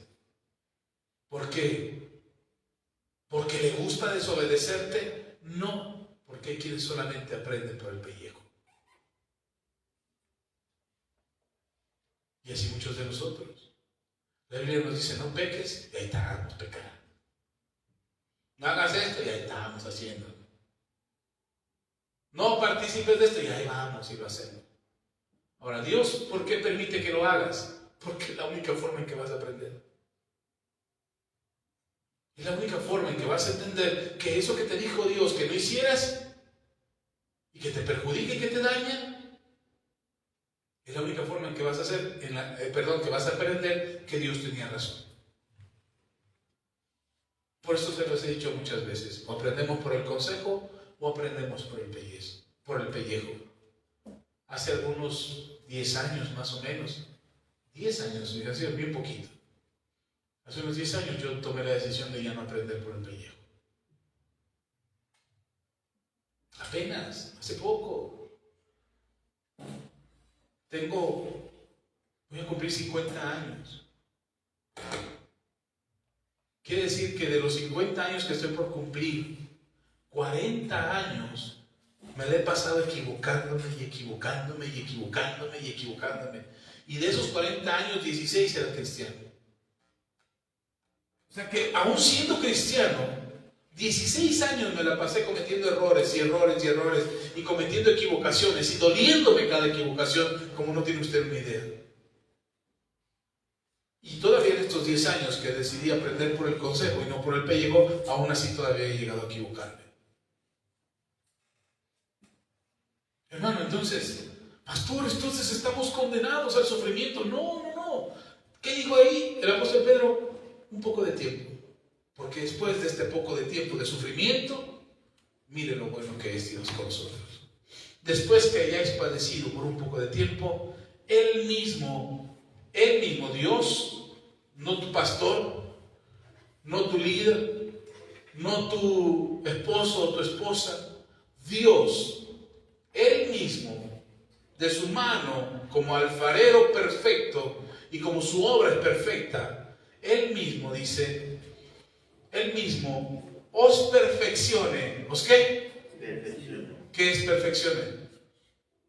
¿Por qué? ¿Porque le gusta desobedecerte? No, porque hay quienes solamente aprenden por el pellejo. Y así muchos de nosotros. La Biblia nos dice, no peques, y ahí estábamos pecando. No hagas esto, y ahí estábamos haciendo. No participes de esto, y ahí vamos y lo hacemos. Ahora, Dios, ¿por qué permite que lo hagas? Porque es la única forma en que vas a aprender. Es la única forma en que vas a entender que eso que te dijo Dios que no hicieras y que te perjudique y que te daña, es la única forma en que vas a hacer, que vas a aprender que Dios tenía razón. Por eso se los he dicho muchas veces, o aprendemos por el consejo o aprendemos por el pellejo. Hace algunos 10 años más o menos, 10 años, ha sido bien poquito. Hace unos 10 años yo tomé la decisión de ya no aprender por el pellejo. Apenas, hace poco. Voy a cumplir 50 años. Quiere decir que de los 50 años que estoy por cumplir, 40 años me la he pasado equivocándome y equivocándome y equivocándome y equivocándome. Y de esos 40 años, 16 era cristiano. O sea que aún siendo cristiano, 16 años me la pasé cometiendo errores y errores y errores y cometiendo equivocaciones y doliéndome cada equivocación como no tiene usted una idea. Y todavía en estos estos 10 años que decidí aprender por el consejo y no por el pellejo, aún así todavía he llegado a equivocarme. Hermano, entonces, pastor, entonces estamos condenados al sufrimiento. No. ¿Qué dijo ahí el apóstol Pedro? Un poco de tiempo. Porque después de este poco de tiempo de sufrimiento, mire lo bueno que es Dios con nosotros. Después que hayáis padecido por un poco de tiempo, Él mismo, Dios, no tu pastor, no tu líder, no tu esposo o tu esposa, Dios, Él mismo, de su mano, como alfarero perfecto y como su obra es perfecta, Él mismo dice, Él mismo os perfeccione. ¿Os qué? Perfeccione. ¿Qué es perfeccione?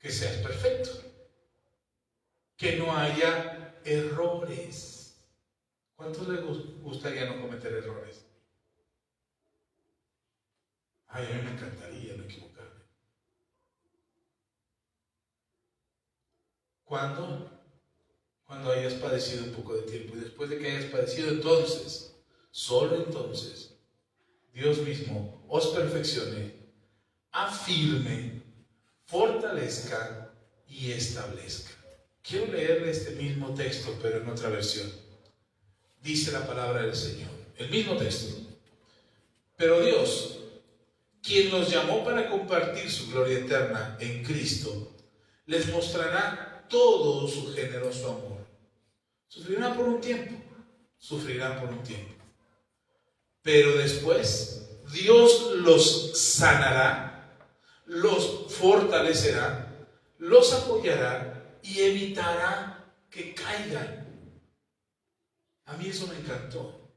Que seas perfecto. Que no haya errores. ¿Cuántos les gustaría no cometer errores? Ay, a mí me encantaría no equivocarme. ¿Cuándo? Cuando hayas padecido un poco de tiempo. Y después de que hayas padecido, entonces, solo entonces, Dios mismo os perfeccione, afirme, fortalezca y establezca. Quiero leerle este mismo texto, pero en otra versión. Dice la palabra del Señor, el mismo texto. Pero Dios, quien nos llamó para compartir su gloria eterna en Cristo, les mostrará todo su generoso amor. Sufrirán por un tiempo, pero después Dios los sanará, los fortalecerá, los apoyará y evitará que caigan. A mí eso me encantó.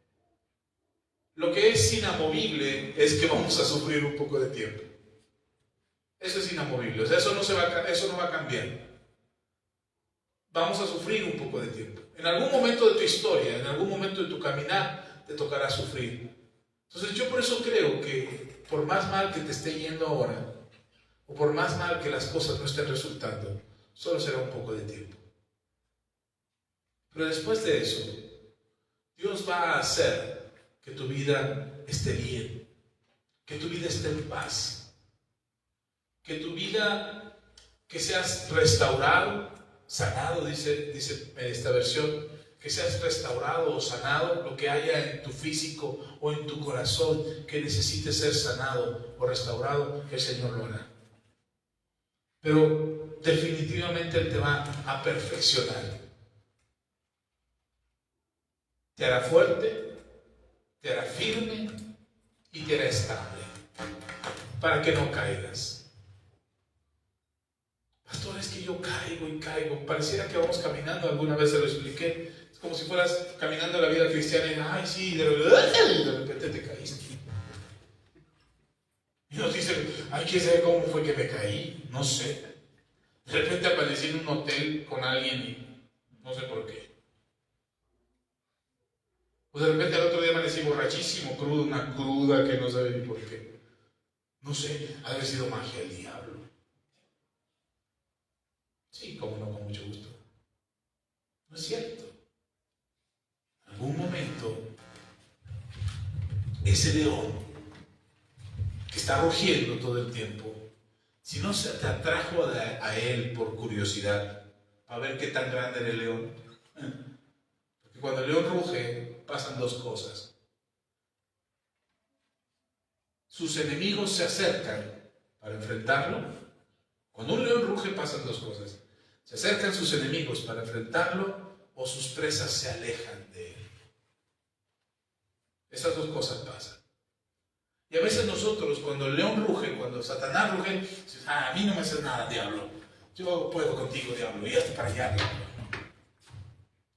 Lo que es inamovible es que vamos a sufrir un poco de tiempo. Eso es inamovible, o sea, eso no va a cambiar. Vamos a sufrir un poco de tiempo. En algún momento de tu historia, en algún momento de tu caminar, te tocará sufrir. Entonces yo por eso creo que por más mal que te esté yendo ahora, o por más mal que las cosas no estén resultando, solo será un poco de tiempo. Pero después de eso, Dios va a hacer que tu vida esté bien, que tu vida esté en paz, que tu vida, que seas restaurado, sanado, dice esta versión, que seas restaurado o sanado, lo que haya en tu físico o en tu corazón que necesite ser sanado o restaurado, el Señor lo hará. Pero definitivamente Él te va a perfeccionar. Te hará fuerte, te hará firme y te hará estable para que no caigas. Pastor, es que yo caigo y caigo. Pareciera que vamos caminando, alguna vez se lo expliqué. Es como si fueras caminando la vida cristiana y ay, sí, de repente te caíste. Y nos dicen, ay, ¿quién sabe cómo fue que me caí? No sé. De repente aparecí en un hotel con alguien y no sé por qué. O de repente al otro día amanecí borrachísimo, crudo, una cruda que no sabe ni por qué. No sé, ha de haber sido magia del diablo. Sí, cómo no, con mucho gusto. No es cierto. En algún momento, ese león que está rugiendo todo el tiempo, si no se te atrajo a él por curiosidad, a ver qué tan grande era el león. Porque cuando el león ruge, pasan dos cosas. Sus enemigos se acercan para enfrentarlo. Cuando un león ruge, pasan dos cosas. Se acercan sus enemigos para enfrentarlo o sus presas se alejan de él. Esas dos cosas pasan. Y a veces nosotros, cuando el león ruge, cuando Satanás ruge, dices, a mí no me haces nada, diablo. Yo puedo contigo, diablo, y hazte para allá, diablo.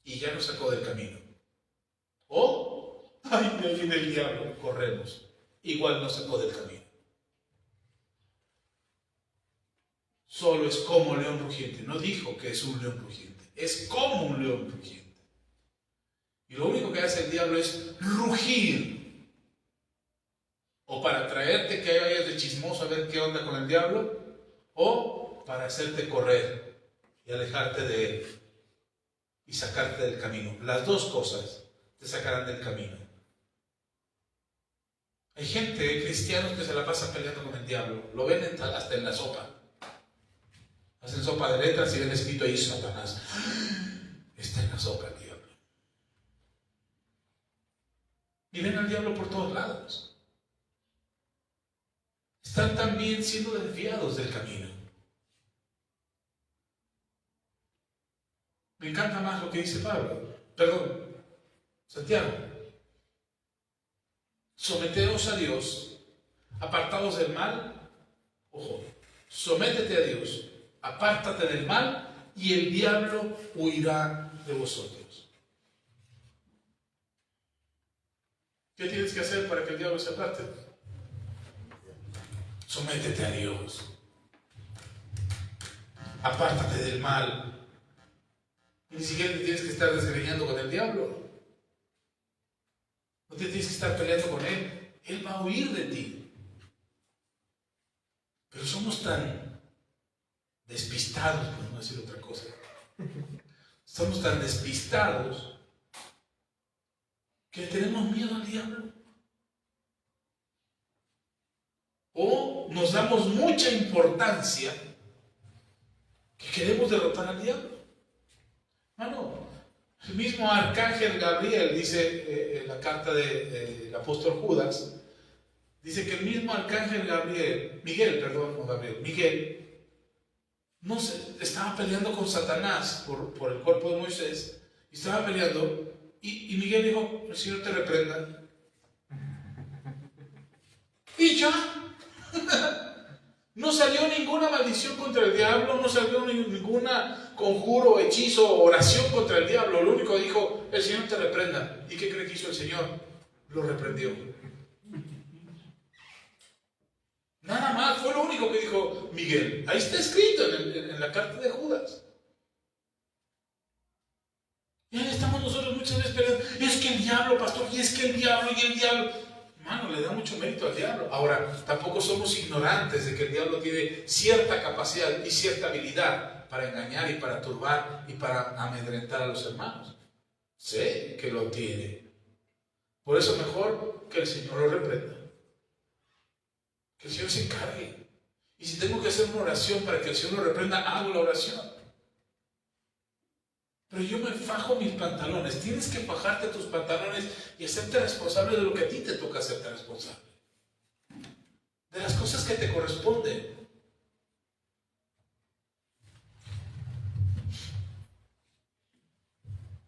Y ya nos sacó del camino. O, ay, ahí viene el diablo, corremos. Igual nos sacó del camino. Solo es como león rugiente. No dijo que es un león rugiente. Es como un león rugiente. Y lo único que hace el diablo es rugir. O para traerte que vayas de chismoso a ver qué onda con el diablo. O para hacerte correr y alejarte de él. Y sacarte del camino. Las dos cosas te sacarán del camino. Hay gente, cristianos, que se la pasan peleando con el diablo. Lo ven hasta en la sopa. Hacen sopa de letras y ven escrito ahí Satanás. Está en la sopa el diablo. Y ven al diablo por todos lados. Están también siendo desviados del camino. Me encanta más lo que dice Santiago. Someteos a Dios, apartados del mal. Ojo, sométete a Dios, apártate del mal y el diablo huirá de vosotros. ¿Qué tienes que hacer para que el diablo se aparte? Sométete a Dios. Apártate del mal. Ni siquiera te tienes que estar desgreñando con el diablo. No te tienes que estar peleando con él. Él va a huir de ti. Pero somos tan despistados, por no decir otra cosa. Estamos tan despistados que tenemos miedo al diablo. O nos damos mucha importancia que queremos derrotar al diablo. El mismo arcángel Gabriel dice en la carta del apóstol Judas, dice que el mismo arcángel Miguel, no se, estaba peleando con Satanás por el cuerpo de Moisés, y estaba peleando, y Miguel dijo: el Señor te reprenda. Y ya. No salió ninguna maldición contra el diablo, no salió ninguna conjuro, hechizo, oración contra el diablo. Lo único que dijo: el Señor te reprenda. ¿Y qué cree que hizo el Señor? Lo reprendió. Nada más, fue lo único que dijo Miguel. Ahí está escrito en la carta de Judas. Y ahí estamos nosotros muchas veces peleando: es que el diablo, pastor, y es que el diablo, y el diablo. Hermano, le da mucho mérito al diablo. Ahora, tampoco somos ignorantes de que el diablo tiene cierta capacidad y cierta habilidad para engañar y para turbar y para amedrentar a los hermanos. Sé que lo tiene. Por eso mejor que el Señor lo reprenda. Que el Señor se encargue. Y si tengo que hacer una oración para que el Señor lo reprenda, hago la oración. Pero yo me fajo mis pantalones. Tienes que fajarte tus pantalones y hacerte responsable de lo que a ti te toca hacerte responsable. De las cosas que te corresponden.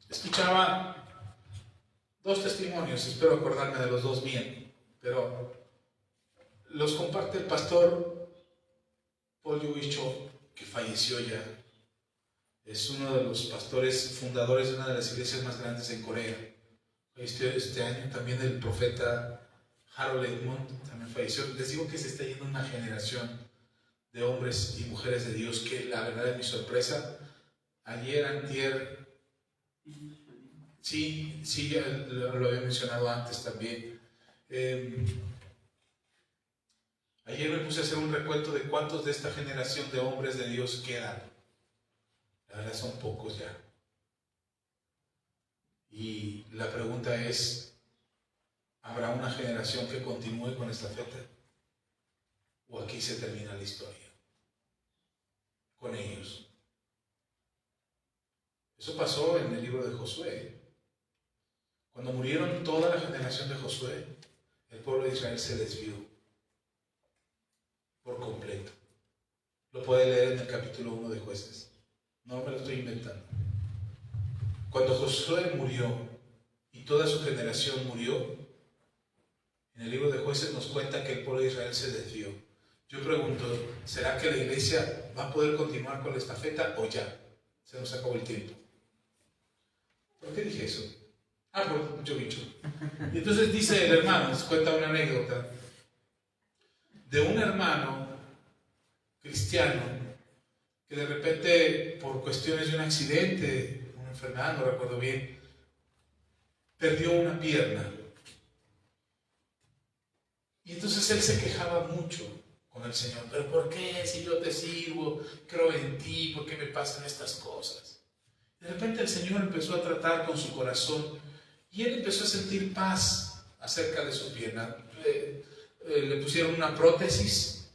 Escuchaba dos testimonios, espero acordarme de los dos bien, pero los comparte el pastor Paul Yuicho, que falleció ya. Es uno de los pastores fundadores de una de las iglesias más grandes en Corea. Este año también el profeta Harold Edmond también falleció. Les digo que se está yendo una generación de hombres y mujeres de Dios que, la verdad, es mi sorpresa. Ayer, antier, sí, ya lo había mencionado antes también. Ayer me puse a hacer un recuento de cuántos de esta generación de hombres de Dios quedan. La verdad son pocos ya. Y la pregunta es: ¿habrá una generación que continúe con esta estafeta? ¿O aquí se termina la historia? Con ellos. Eso pasó en el libro de Josué. Cuando murieron toda la generación de Josué, el pueblo de Israel se desvió por completo. Lo puede leer en el capítulo 1 de Jueces. No me lo estoy inventando. Cuando Josué murió y toda su generación murió, en el libro de Jueces nos cuenta que el pueblo de Israel se desvió. Yo pregunto: ¿será que la iglesia va a poder continuar con la estafeta o ya? Se nos acabó el tiempo. ¿Por qué dije eso? Por mucho bicho. Y entonces dice el hermano, nos cuenta una anécdota de un hermano cristiano que de repente, por cuestiones de un accidente, una enfermedad, no recuerdo bien, perdió una pierna. Y entonces él se quejaba mucho con el Señor: ¿pero por qué, si yo te sirvo, creo en ti, por qué me pasan estas cosas? De repente el Señor empezó a tratar con su corazón Y él empezó a sentir paz acerca de su pierna. Le pusieron una prótesis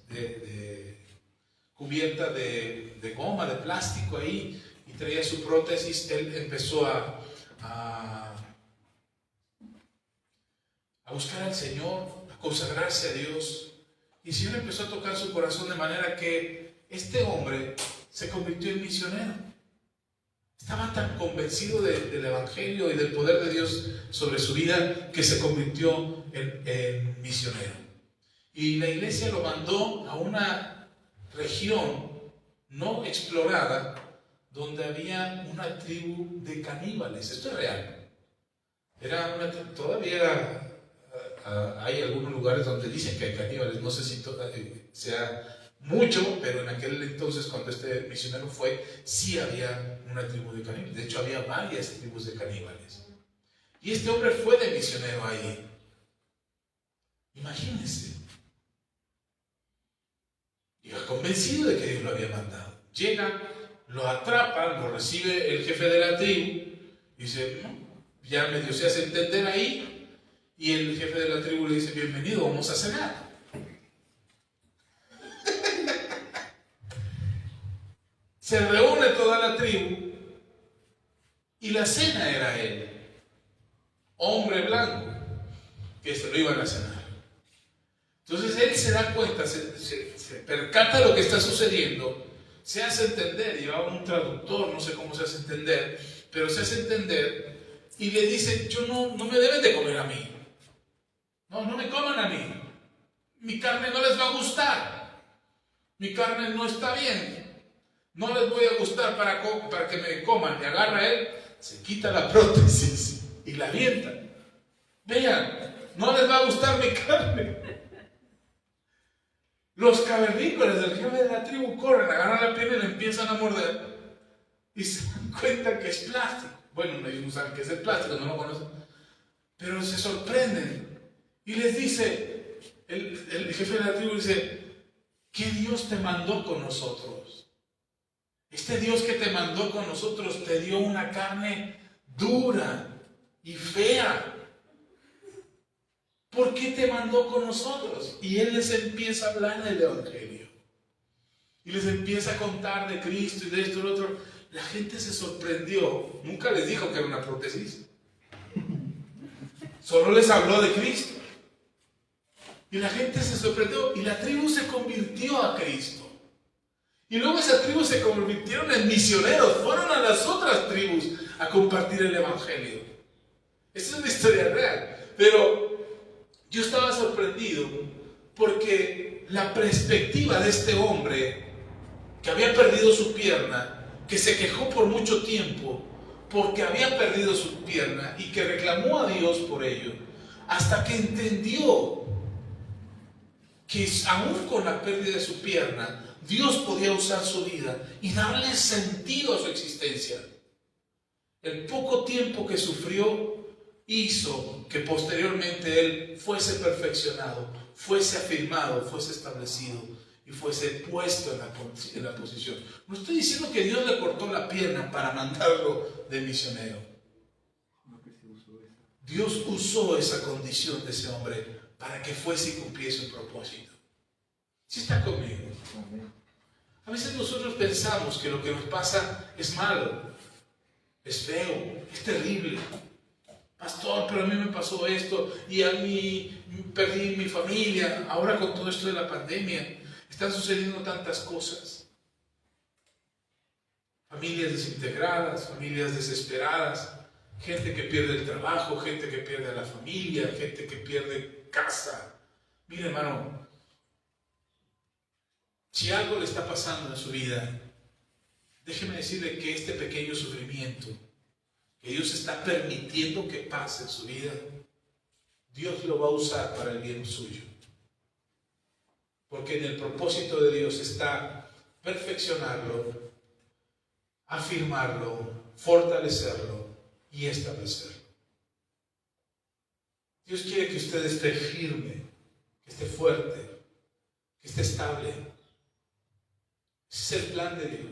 cubierta de goma, de plástico ahí, y traía su prótesis. Él empezó a buscar al Señor, a consagrarse a Dios. Y el Señor empezó a tocar su corazón de manera que este hombre se convirtió en misionero. Estaba tan convencido del Evangelio y del poder de Dios sobre su vida que se convirtió en misionero. Y la iglesia lo mandó a una región no explorada donde había una tribu de caníbales. Esto es real. Hay algunos lugares donde dicen que hay caníbales. No sé si sea mucho, pero en aquel entonces, cuando este misionero fue, sí había una tribu de caníbales. De hecho, había varias tribus de caníbales. Y este hombre fue de misionero ahí. Imagínense. Iba convencido de que Dios lo había mandado. Llega, lo atrapa, lo recibe el jefe de la tribu. Dice, ya medio se hace entender ahí. Y el jefe de la tribu le dice, bienvenido, vamos a cenar. Se reúne toda la tribu y la cena era él, hombre blanco, que se lo iban a cenar. Entonces él se da cuenta, se percata de lo que está sucediendo, se hace entender, llevaba un traductor, no sé cómo se hace entender, pero se hace entender y le dice, no me deben de comer a mí. No me coman a mí. Mi carne no les va a gustar. Mi carne no está bien. No les voy a gustar para que me coman. Y agarra él, se quita la prótesis y la avienta. Vean, no les va a gustar mi carne. Los cavernícolas del jefe de la tribu corren, agarran la piel y la empiezan a morder. Y se dan cuenta que es plástico. Bueno, ellos no saben qué es el plástico, no lo conocen. Pero se sorprenden. Y les dice, el jefe de la tribu dice, ¿qué Dios te mandó con nosotros? Este Dios que te mandó con nosotros te dio una carne dura y fea. ¿Por qué te mandó con nosotros? Y él les empieza a hablar del Evangelio. Y les empieza a contar de Cristo y de esto y lo otro. La gente se sorprendió. Nunca les dijo que era una prótesis. Solo les habló de Cristo. Y la gente se sorprendió y la tribu se convirtió a Cristo. Y luego esa tribu se convirtieron en misioneros, fueron a las otras tribus a compartir el Evangelio. Esa es una historia real. Pero yo estaba sorprendido porque la perspectiva de este hombre que había perdido su pierna, que se quejó por mucho tiempo porque había perdido su pierna y que reclamó a Dios por ello, hasta que entendió que aún con la pérdida de su pierna, Dios podía usar su vida y darle sentido a su existencia. El poco tiempo que sufrió hizo que posteriormente él fuese perfeccionado, fuese afirmado, fuese establecido y fuese puesto en la posición. No estoy diciendo que Dios le cortó la pierna para mandarlo de misionero. Dios usó esa condición de ese hombre para que fuese y cumpliese un propósito. ¿Sí está conmigo? A veces nosotros pensamos que lo que nos pasa es malo, es feo, es terrible. Pastor, pero a mí me pasó esto y a mí perdí mi familia. Ahora con todo esto de la pandemia están sucediendo tantas cosas. Familias desintegradas, familias desesperadas, gente que pierde el trabajo, gente que pierde a la familia, gente que pierde casa. Mire, hermano, si algo le está pasando en su vida, déjeme decirle que este pequeño sufrimiento que Dios está permitiendo que pase en su vida, Dios lo va a usar para el bien suyo. Porque en el propósito de Dios está perfeccionarlo, afirmarlo, fortalecerlo y establecerlo. Dios quiere que usted esté firme, que esté fuerte, que esté estable. Ese es el plan de Dios.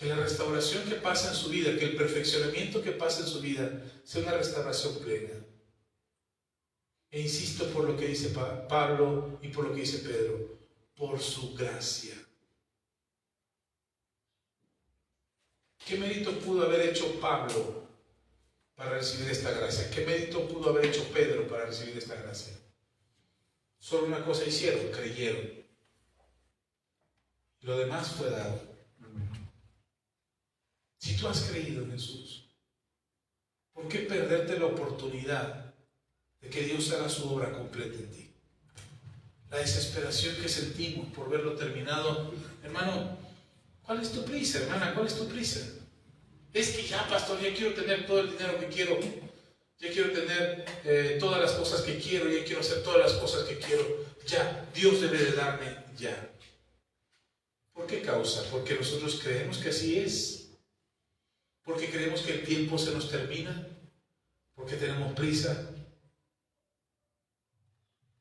Que la restauración que pasa en su vida, que el perfeccionamiento que pasa en su vida sea una restauración plena. E insisto por lo que dice Pablo y por lo que dice Pedro, por su gracia. ¿Qué mérito pudo haber hecho Pablo para recibir esta gracia? ¿Qué mérito pudo haber hecho Pedro para recibir esta gracia? Solo una cosa hicieron, creyeron. Lo demás fue dado. Si tú has creído en Jesús, ¿por qué perderte la oportunidad de que Dios haga su obra completa en ti? La desesperación que sentimos por verlo terminado. Hermano, ¿cuál es tu prisa, hermana? ¿Cuál es tu prisa? Es que ya, pastor, ya quiero tener todo el dinero que quiero. Ya quiero tener todas las cosas que quiero. Ya quiero hacer todas las cosas que quiero. Ya, Dios debe de darme ya. ¿Por qué causa? Porque nosotros creemos que así es. Porque creemos que el tiempo se nos termina. Porque tenemos prisa.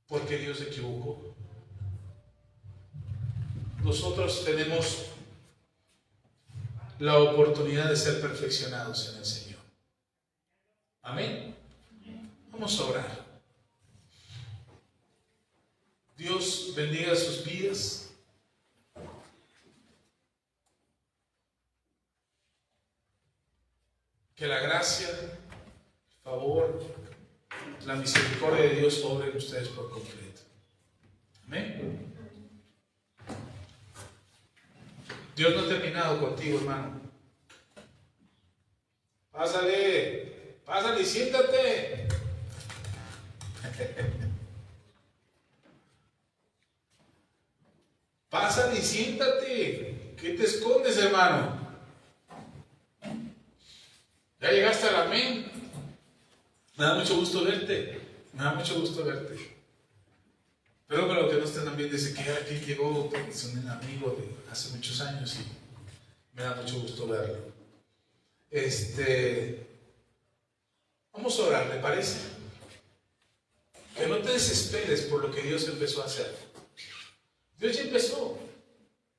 Porque Dios se equivocó. Nosotros tenemos la oportunidad de ser perfeccionados en el Señor. Amén. Vamos a orar. Dios bendiga sus vidas. Que la gracia, el favor, la misericordia de Dios obre en ustedes por completo. Amén. Dios no ha terminado contigo, hermano. Pásale y siéntate. Pásale y siéntate. ¿Qué te escondes, hermano? ¿Ya llegaste al amén? Me da mucho gusto verte. Me da mucho gusto verte. Pero para los que no estén bien, dice que aquí llegó, es un amigo de hace muchos años y me da mucho gusto verlo. Vamos a orar, ¿le parece? Que no te desesperes por lo que Dios empezó a hacer. Dios ya empezó.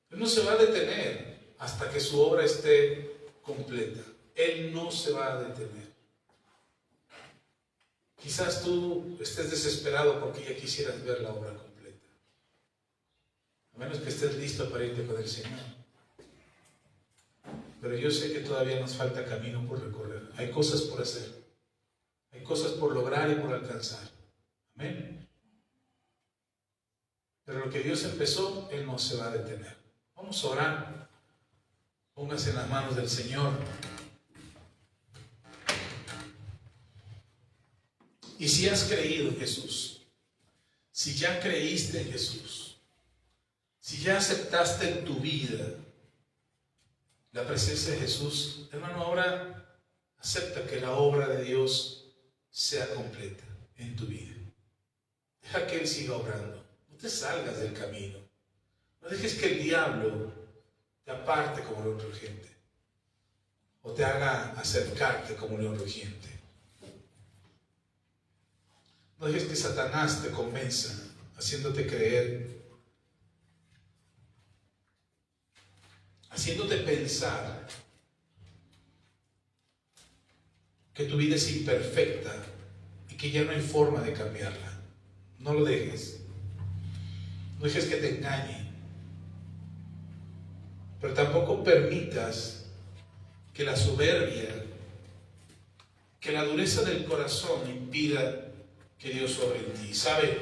Él no se va a detener hasta que su obra esté completa. Él no se va a detener. Quizás tú estés desesperado porque ya quisieras ver la obra completa. A menos que estés listo para irte con el Señor. Pero yo sé que todavía nos falta camino por recorrer. Hay cosas por hacer. Hay cosas por lograr y por alcanzar. Amén. Pero lo que Dios empezó, Él no se va a detener. Vamos a orar. Póngase en las manos del Señor. Y si has creído en Jesús, si ya creíste en Jesús, si ya aceptaste en tu vida la presencia de Jesús, hermano, ahora acepta que la obra de Dios sea completa en tu vida. Deja que Él siga obrando. No te salgas del camino. No dejes que el diablo te aparte como león rugiente o te haga acercarte como león rugiente. No dejes que Satanás te convenza, haciéndote creer, haciéndote pensar que tu vida es imperfecta y que ya no hay forma de cambiarla. No lo dejes. No dejes que te engañe. Pero tampoco permitas que la soberbia, que la dureza del corazón impida que Dios obre en ti. ¿Sabe?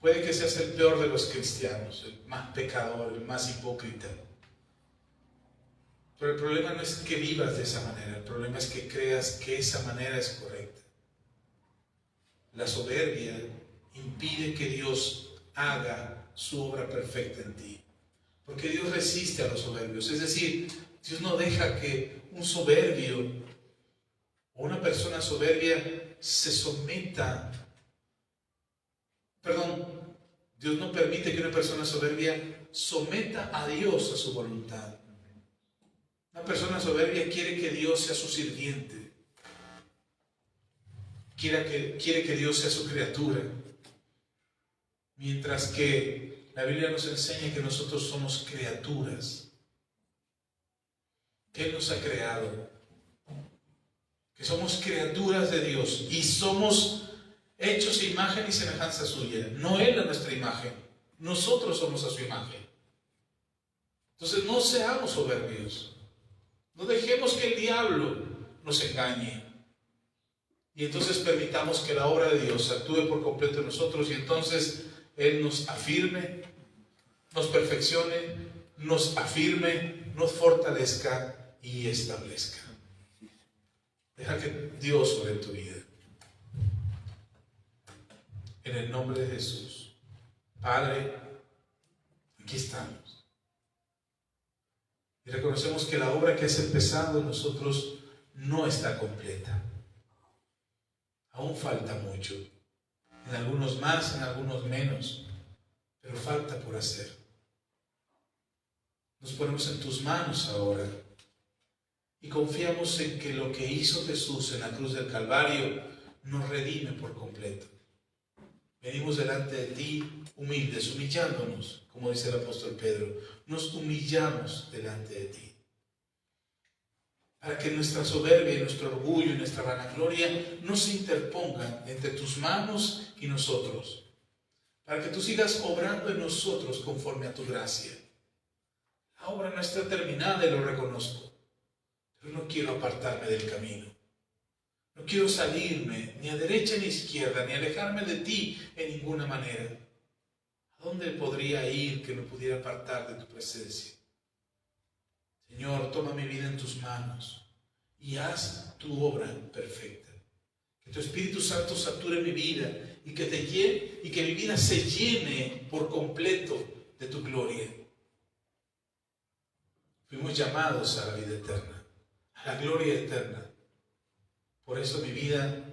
Puede que seas el peor de los cristianos, el más pecador, el más hipócrita. Pero el problema no es que vivas de esa manera, el problema es que creas que esa manera es correcta. La soberbia impide que Dios haga su obra perfecta en ti. Porque Dios resiste a los soberbios. Es decir, Dios no deja que un soberbio o una persona soberbia se someta. Dios no permite que una persona soberbia someta a Dios a su voluntad. Una persona soberbia quiere que Dios sea su sirviente. Quiere que Dios sea su criatura. Mientras que la Biblia nos enseña que nosotros somos criaturas que Él nos ha creado, que somos criaturas de Dios y somos hechos a imagen y semejanza suya. No Él a nuestra imagen, nosotros somos a su imagen. Entonces no seamos soberbios, no dejemos que el diablo nos engañe. Y entonces permitamos que la obra de Dios actúe por completo en nosotros y entonces Él nos afirme, nos perfeccione, nos afirme, nos fortalezca y establezca. Deja que Dios obre en tu vida. En el nombre de Jesús. Padre, aquí estamos. Y reconocemos que la obra que has empezado en nosotros no está completa. Aún falta mucho. En algunos más, en algunos menos. Pero falta por hacer. Nos ponemos en tus manos ahora. Y confiamos en que lo que hizo Jesús en la cruz del Calvario nos redime por completo. Venimos delante de ti humildes, humillándonos, como dice el apóstol Pedro. Nos humillamos delante de ti. Para que nuestra soberbia y nuestro orgullo y nuestra vanagloria no se interpongan entre tus manos y nosotros. Para que tú sigas obrando en nosotros conforme a tu gracia. La obra no está terminada y lo reconozco. Pero no quiero apartarme del camino. No quiero salirme ni a derecha ni a izquierda, ni alejarme de ti en ninguna manera. ¿A dónde podría ir que me pudiera apartar de tu presencia? Señor, toma mi vida en tus manos y haz tu obra perfecta. Que tu Espíritu Santo sature mi vida y que te llene y que mi vida se llene por completo de tu gloria. Fuimos llamados a la vida eterna, a la gloria eterna. Por eso mi vida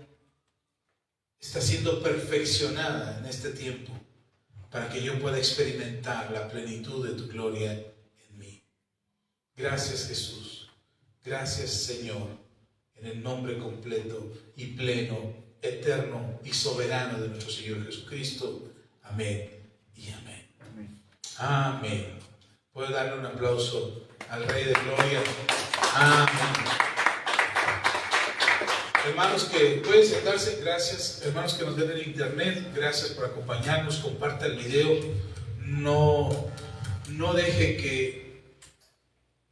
está siendo perfeccionada en este tiempo, para que yo pueda experimentar la plenitud de tu gloria en mí. Gracias, Jesús. Gracias, Señor, en el nombre completo y pleno, eterno y soberano de nuestro Señor Jesucristo. Amén y amén. Amén. Amén. Puedo darle un aplauso al Rey de Gloria. Amén. Hermanos que pueden sentarse, gracias. Hermanos que nos ven en internet, gracias por acompañarnos. Comparta el video. No deje que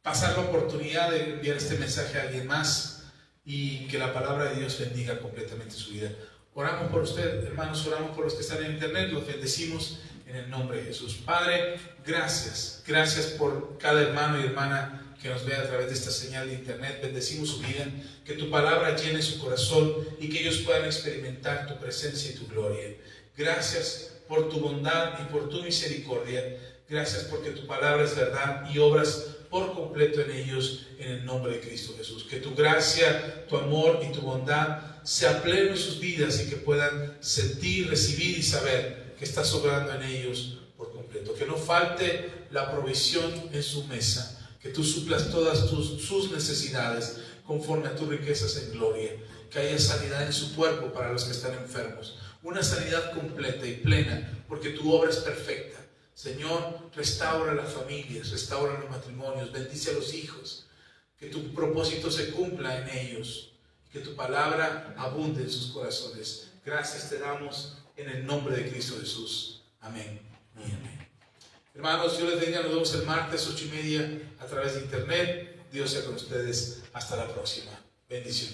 pasar la oportunidad de enviar este mensaje a alguien más y que la palabra de Dios bendiga completamente su vida. Oramos por usted, hermanos, oramos por los que están en internet, los bendecimos en el nombre de Jesús. Padre, gracias. Gracias por cada hermano y hermana que nos vea a través de esta señal de internet. Bendecimos su vida, que tu palabra llene su corazón y que ellos puedan experimentar tu presencia y tu gloria. Gracias por tu bondad y por tu misericordia. Gracias porque tu palabra es verdad y obras por completo en ellos, en el nombre de Cristo Jesús. Que tu gracia, tu amor y tu bondad sea pleno en sus vidas y que puedan sentir, recibir y saber que estás obrando en ellos por completo. Que no falte la provisión en su mesa. Que tú suplas todas sus necesidades conforme a tus riquezas en gloria. Que haya sanidad en su cuerpo para los que están enfermos. Una sanidad completa y plena, porque tu obra es perfecta. Señor, restaura las familias, restaura los matrimonios, bendice a los hijos. Que tu propósito se cumpla en ellos. Que tu palabra abunde en sus corazones. Gracias te damos en el nombre de Cristo Jesús. Amén y amén. Hermanos, yo les bendiga, nos vemos el martes 8:30 a través de internet. Dios sea con ustedes. Hasta la próxima. Bendiciones.